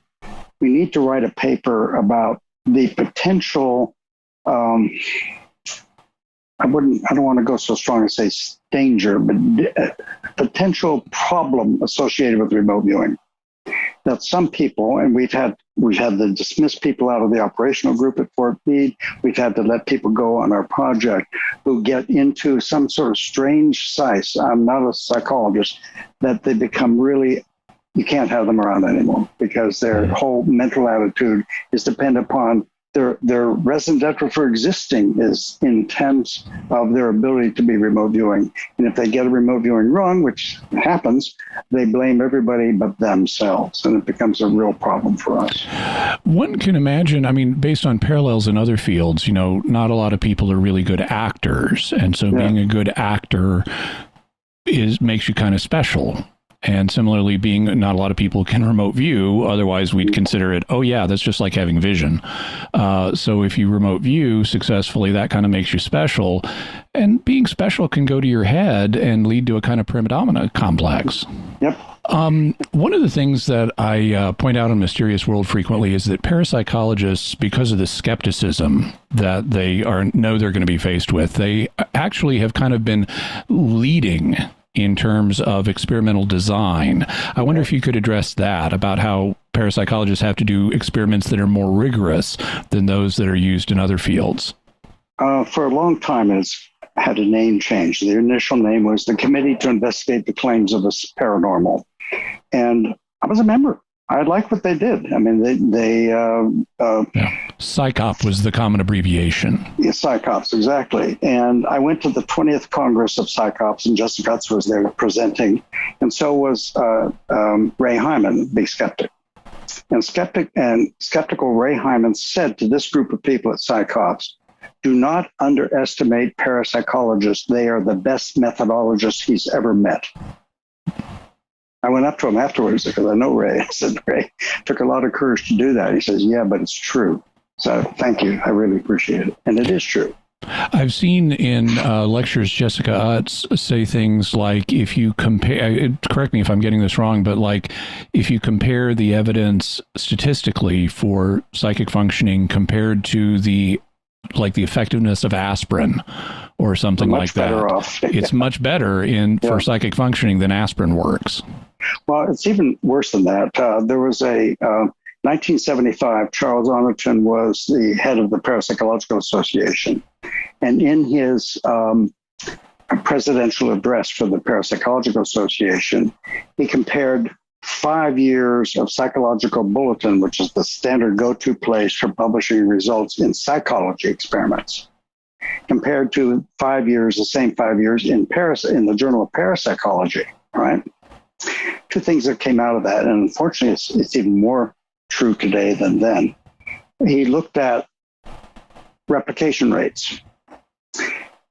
we need to write a paper about the potential I don't want to go so strong as say danger, but potential problem associated with remote viewing. That some people, and we've had to dismiss people out of the operational group at Fort Meade. We've had to let people go on our project who get into some sort of strange size. I'm not a psychologist, that they become really, you can't have them around anymore because their whole mental attitude is dependent upon their residential for existing is in terms of their ability to be remote viewing. And if they get a remote viewing wrong, which happens, they blame everybody but themselves. And it becomes a real problem for us. One can imagine, I mean, based on parallels in other fields, not a lot of people are really good actors. And so being a good actor makes you kind of special. And similarly, being not a lot of people can remote view, otherwise we'd consider it, oh yeah, that's just like having vision. So if you remote view successfully, that kind of makes you special. And being special can go to your head and lead to a kind of prima donna complex. Yep. One of the things that I point out on Mysterious World frequently is that parapsychologists, because of the skepticism that they know they're going to be faced with, they actually have kind of been leading in terms of experimental design. I wonder if you could address that, about how parapsychologists have to do experiments that are more rigorous than those that are used in other fields. For a long time, it's had a name change. The initial name was the Committee to Investigate the Claims of the Paranormal. And I was a member. I liked what they did. I mean, PsyCop was the common abbreviation. Yeah, PsyCops, exactly. And I went to the 20th Congress of PsyCops, and Jessica Gutz was there presenting, and so was Ray Hyman, big skeptic. And skeptical Ray Hyman said to this group of people at PsyCops, do not underestimate parapsychologists. They are the best methodologists he's ever met. I went up to him afterwards because I know Ray. I said, Ray, took a lot of courage to do that. He says, yeah, but it's true. So thank you. I really appreciate it. And it is true. I've seen in lectures Jessica Utz say things like, if you compare, correct me if I'm getting this wrong, but like if you compare the evidence statistically for psychic functioning compared to the effectiveness of aspirin or something like that, it's much better for psychic functioning than aspirin works. Well, it's even worse than that. There was a 1975, Charles Arnoldson was the head of the Parapsychological Association. And in his presidential address for the Parapsychological Association, he compared 5 years of Psychological Bulletin, which is the standard go-to place for publishing results in psychology experiments, compared to 5 years, the same 5 years in the Journal of Parapsychology, right? Two things that came out of that, and unfortunately it's even more true today than then. He looked at replication rates.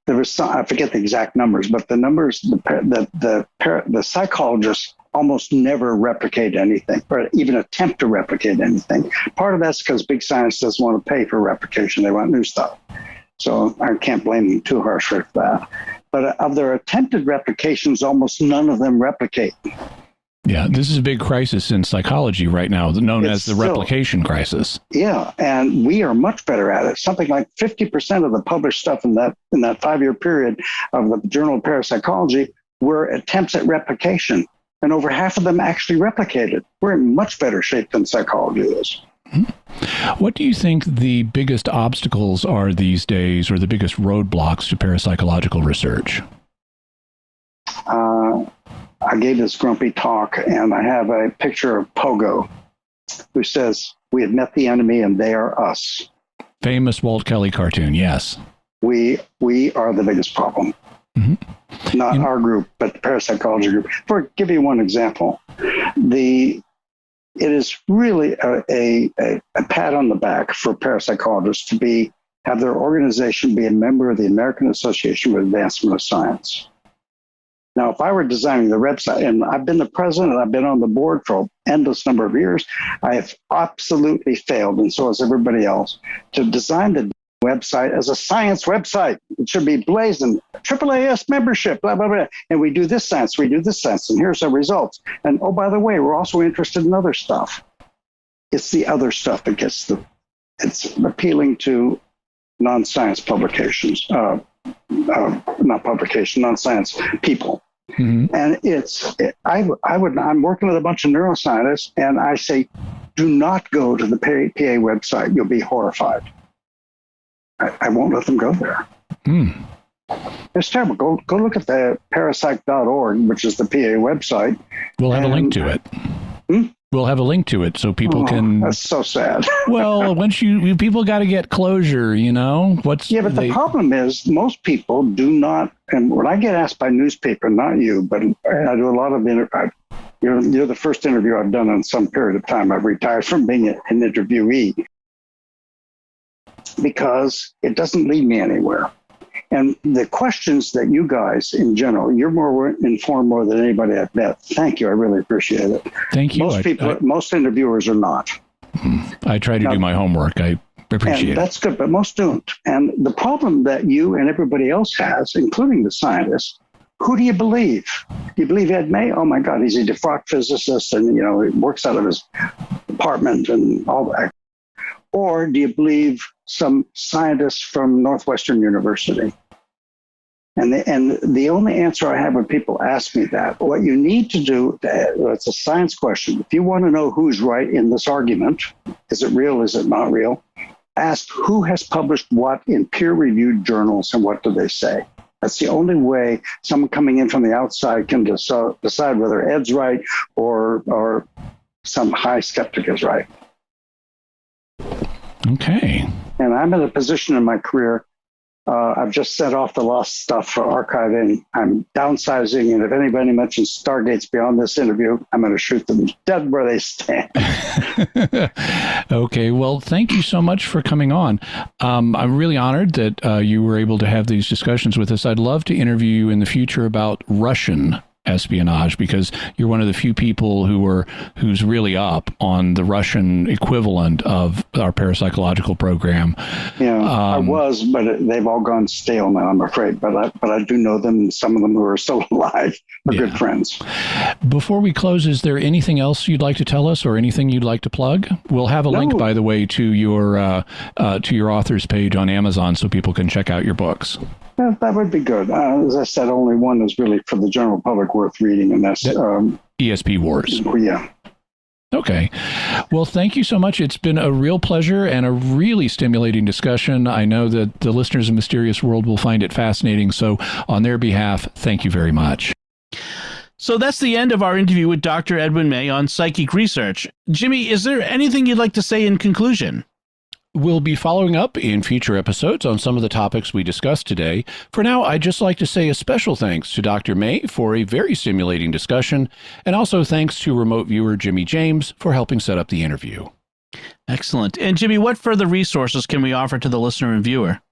There was some, I forget the exact numbers, but the numbers, the psychologists almost never replicate anything, or even attempt to replicate anything. Part of that's because big science doesn't want to pay for replication. They want new stuff. So I can't blame them too harsh for that. But of their attempted replications, almost none of them replicate. Yeah, this is a big crisis in psychology right now, known as the replication crisis. Yeah, and we are much better at it. Something like 50% of the published stuff in that 5-year period of the Journal of Parapsychology were attempts at replication, and over half of them actually replicated. We're in much better shape than psychology is. What do you think the biggest obstacles are these days, or the biggest roadblocks to parapsychological research? I gave this grumpy talk, and I have a picture of Pogo, who says, "We have met the enemy, and they are us." Famous Walt Kelly cartoon, yes. We are the biggest problem. Mm-hmm. Not our group, but the parapsychology group. For give you one example, it is really a pat on the back for parapsychologists to have their organization be a member of the American Association for Advancement of Science. Now, if I were designing the website, and I've been the president, I've been on the board for an endless number of years, I have absolutely failed, and so has everybody else, to design the website as a science website. It should be blazing, AAAS membership, blah, blah, blah. And we do this science, and here's our results. And oh, by the way, we're also interested in other stuff. It's the other stuff that gets it's appealing to non-science publications, non-science people. Mm-hmm. And I'm working with a bunch of neuroscientists, and I say, do not go to the PA website. You'll be horrified. I won't let them go there. It's terrible. Go look at the parapsych.org, which is the PA website. We'll have a link to it. We'll have a link to it so people can. That's so sad. Well, once people got to get closure, but the problem is most people do not. And when I get asked by newspaper, not you, but I do a lot of you're the first interview I've done in some period of time. I've retired from being an interviewee because it doesn't lead me anywhere. And the questions that you guys, in general, you're more informed more than anybody I've met. Thank you. I really appreciate it. Thank you. Most interviewers are not. I try to do my homework. I appreciate it. That's good, but most don't. And the problem that you and everybody else has, including the scientists, who do you believe? Do you believe Ed May? Oh my God, he's a defrocked physicist, and he works out of his apartment and all that. Or do you believe some scientist from Northwestern University? And the only answer I have when people ask me that, what you need to do, it's a science question. If you want to know who's right in this argument, is it real, is it not real? Ask who has published what in peer-reviewed journals and what do they say? That's the only way someone coming in from the outside can decide whether Ed's right or some high skeptic is right. Okay. And I'm in a position in my career, I've just sent off the lost stuff for archiving. I'm downsizing, and if anybody mentions Stargates beyond this interview, I'm going to shoot them dead where they stand. Okay, well, thank you so much for coming on. I'm really honored that you were able to have these discussions with us. I'd love to interview you in the future about Russian espionage, because you're one of the few people who's really up on the Russian equivalent of our parapsychological program. Yeah, I was, but they've all gone stale now, I'm afraid. But I do know them. Some of them who are still alive are good friends. Before we close, is there anything else you'd like to tell us, or anything you'd like to plug? We'll have a link, by the way, to your author's page on Amazon, so people can check out your books. Yeah, that would be good. As I said, only one is really for the general public worth reading, and that's ESP Wars. Yeah. Okay. Well, thank you so much. It's been a real pleasure and a really stimulating discussion. I know that the listeners of Mysterious World will find it fascinating. So on their behalf, thank you very much. So that's the end of our interview with Dr. Edwin May on psychic research. Jimmy, is there anything you'd like to say in conclusion? We'll be following up in future episodes on some of the topics we discussed today. For now, I'd just like to say a special thanks to Dr. May for a very stimulating discussion, and also thanks to remote viewer Jimmy James for helping set up the interview. Excellent. And Jimmy, what further resources can we offer to the listener and viewer?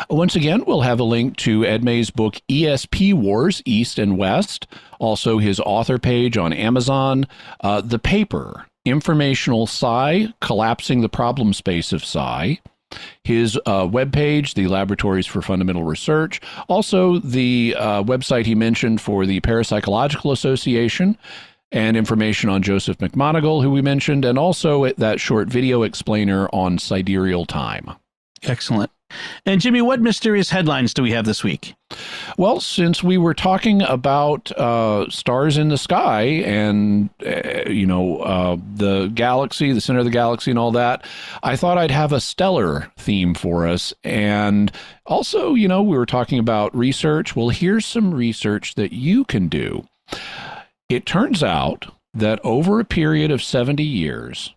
Once again, we'll have a link to Ed May's book, ESP Wars, East and West, also his author page on Amazon, the paper, Informational Psi, Collapsing the Problem Space of Psi, his webpage, the Laboratories for Fundamental Research, also the website he mentioned for the Parapsychological Association, and information on Joseph McMoneagle, who we mentioned, and also that short video explainer on Sidereal Time. Excellent. And Jimmy, what mysterious headlines do we have this week? Well, since we were talking about stars in the sky and, the galaxy, the center of the galaxy and all that, I thought I'd have a stellar theme for us. And also, we were talking about research. Well, here's some research that you can do. It turns out that over a period of 70 years,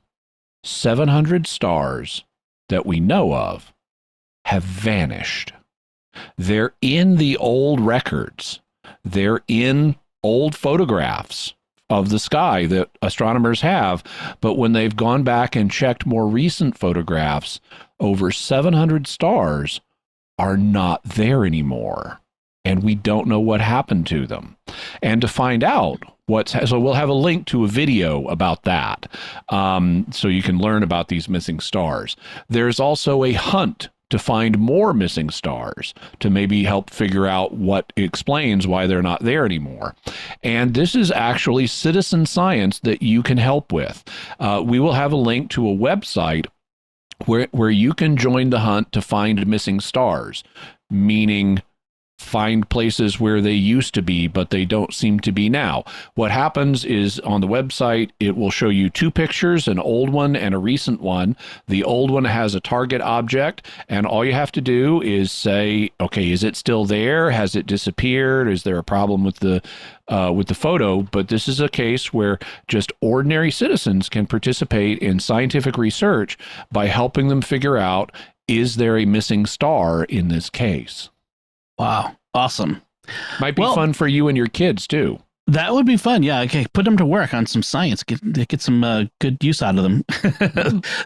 700 stars that we know of have vanished. They're in the old records. They're in old photographs of the sky that astronomers have. But when they've gone back and checked more recent photographs, over 700 stars are not there anymore. And we don't know what happened to them. And to find out so we'll have a link to a video about that, so you can learn about these missing stars. There's also a hunt to find more missing stars to maybe help figure out what explains why they're not there anymore. And this is actually citizen science that you can help with. We will have a link to a website where you can join the hunt to find missing stars, meaning find places where they used to be, but they don't seem to be now. What happens is on the website, it will show you two pictures, an old one and a recent one. The old one has a target object, and all you have to do is say, okay, is it still there? Has it disappeared? Is there a problem with the photo? But this is a case where just ordinary citizens can participate in scientific research by helping them figure out, is there a missing star in this case? Wow. Awesome. Might be fun for you and your kids, too. That would be fun. Yeah. Okay. Put them to work on some science. Get some good use out of them.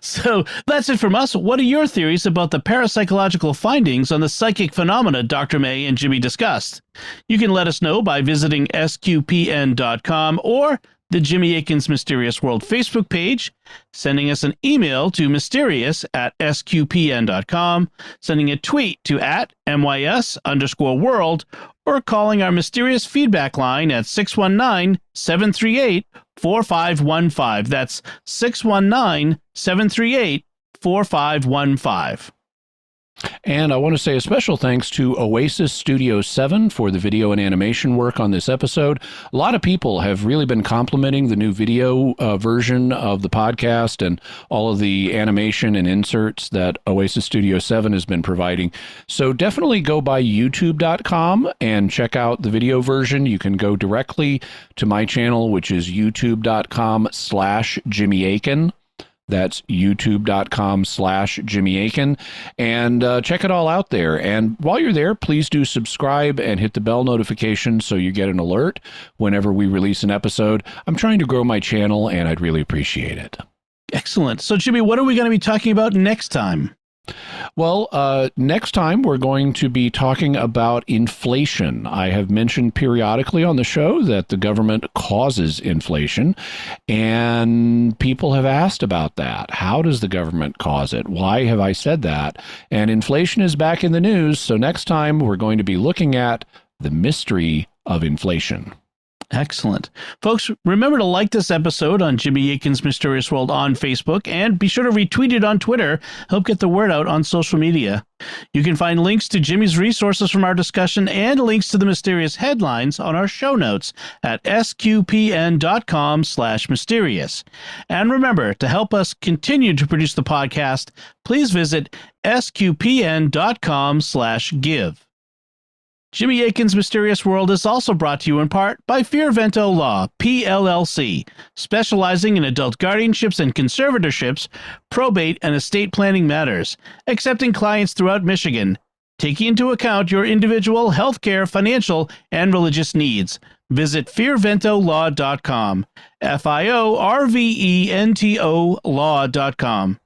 So that's it from us. What are your theories about the parapsychological findings on the psychic phenomena Dr. May and Jimmy discussed? You can let us know by visiting sqpn.com or the Jimmy Akin's Mysterious World Facebook page, sending us an email to mysterious@sqpn.com, sending a tweet to @MYS_world, or calling our mysterious feedback line at 619-738-4515. That's 619-738-4515. And I want to say a special thanks to Oasis Studio 7 for the video and animation work on this episode. A lot of people have really been complimenting the new video version of the podcast and all of the animation and inserts that Oasis Studio 7 has been providing. So definitely go by youtube.com and check out the video version. You can go directly to my channel, which is youtube.com/Jimmy Akin. That's youtube.com/Jimmy Akin, and check it all out there. And while you're there, please do subscribe and hit the bell notification so you get an alert whenever we release an episode. I'm trying to grow my channel, and I'd really appreciate it. Excellent. So, Jimmy, what are we going to be talking about next time? Well, next time we're going to be talking about inflation. I have mentioned periodically on the show that the government causes inflation, and people have asked about that. How does the government cause it? Why have I said that? And inflation is back in the news, so next time we're going to be looking at the mystery of inflation. Excellent. Folks, remember to like this episode on Jimmy Akin's Mysterious World on Facebook, and be sure to retweet it on Twitter. Help get the word out on social media. You can find links to Jimmy's resources from our discussion and links to the mysterious headlines on our show notes at sqpn.com/mysterious. And remember, to help us continue to produce the podcast, please visit sqpn.com/give. Jimmy Akin's Mysterious World is also brought to you in part by Fearvento Law, PLLC, specializing in adult guardianships and conservatorships, probate, and estate planning matters, accepting clients throughout Michigan, taking into account your individual healthcare, financial, and religious needs. Visit fearventolaw.com, FIORVENTO law.com.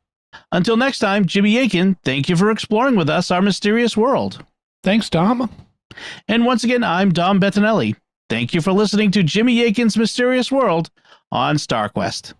Until next time, Jimmy Akin, thank you for exploring with us our mysterious world. Thanks, Dom. And once again, I'm Dom Bettinelli. Thank you for listening to Jimmy Akin's Mysterious World on StarQuest.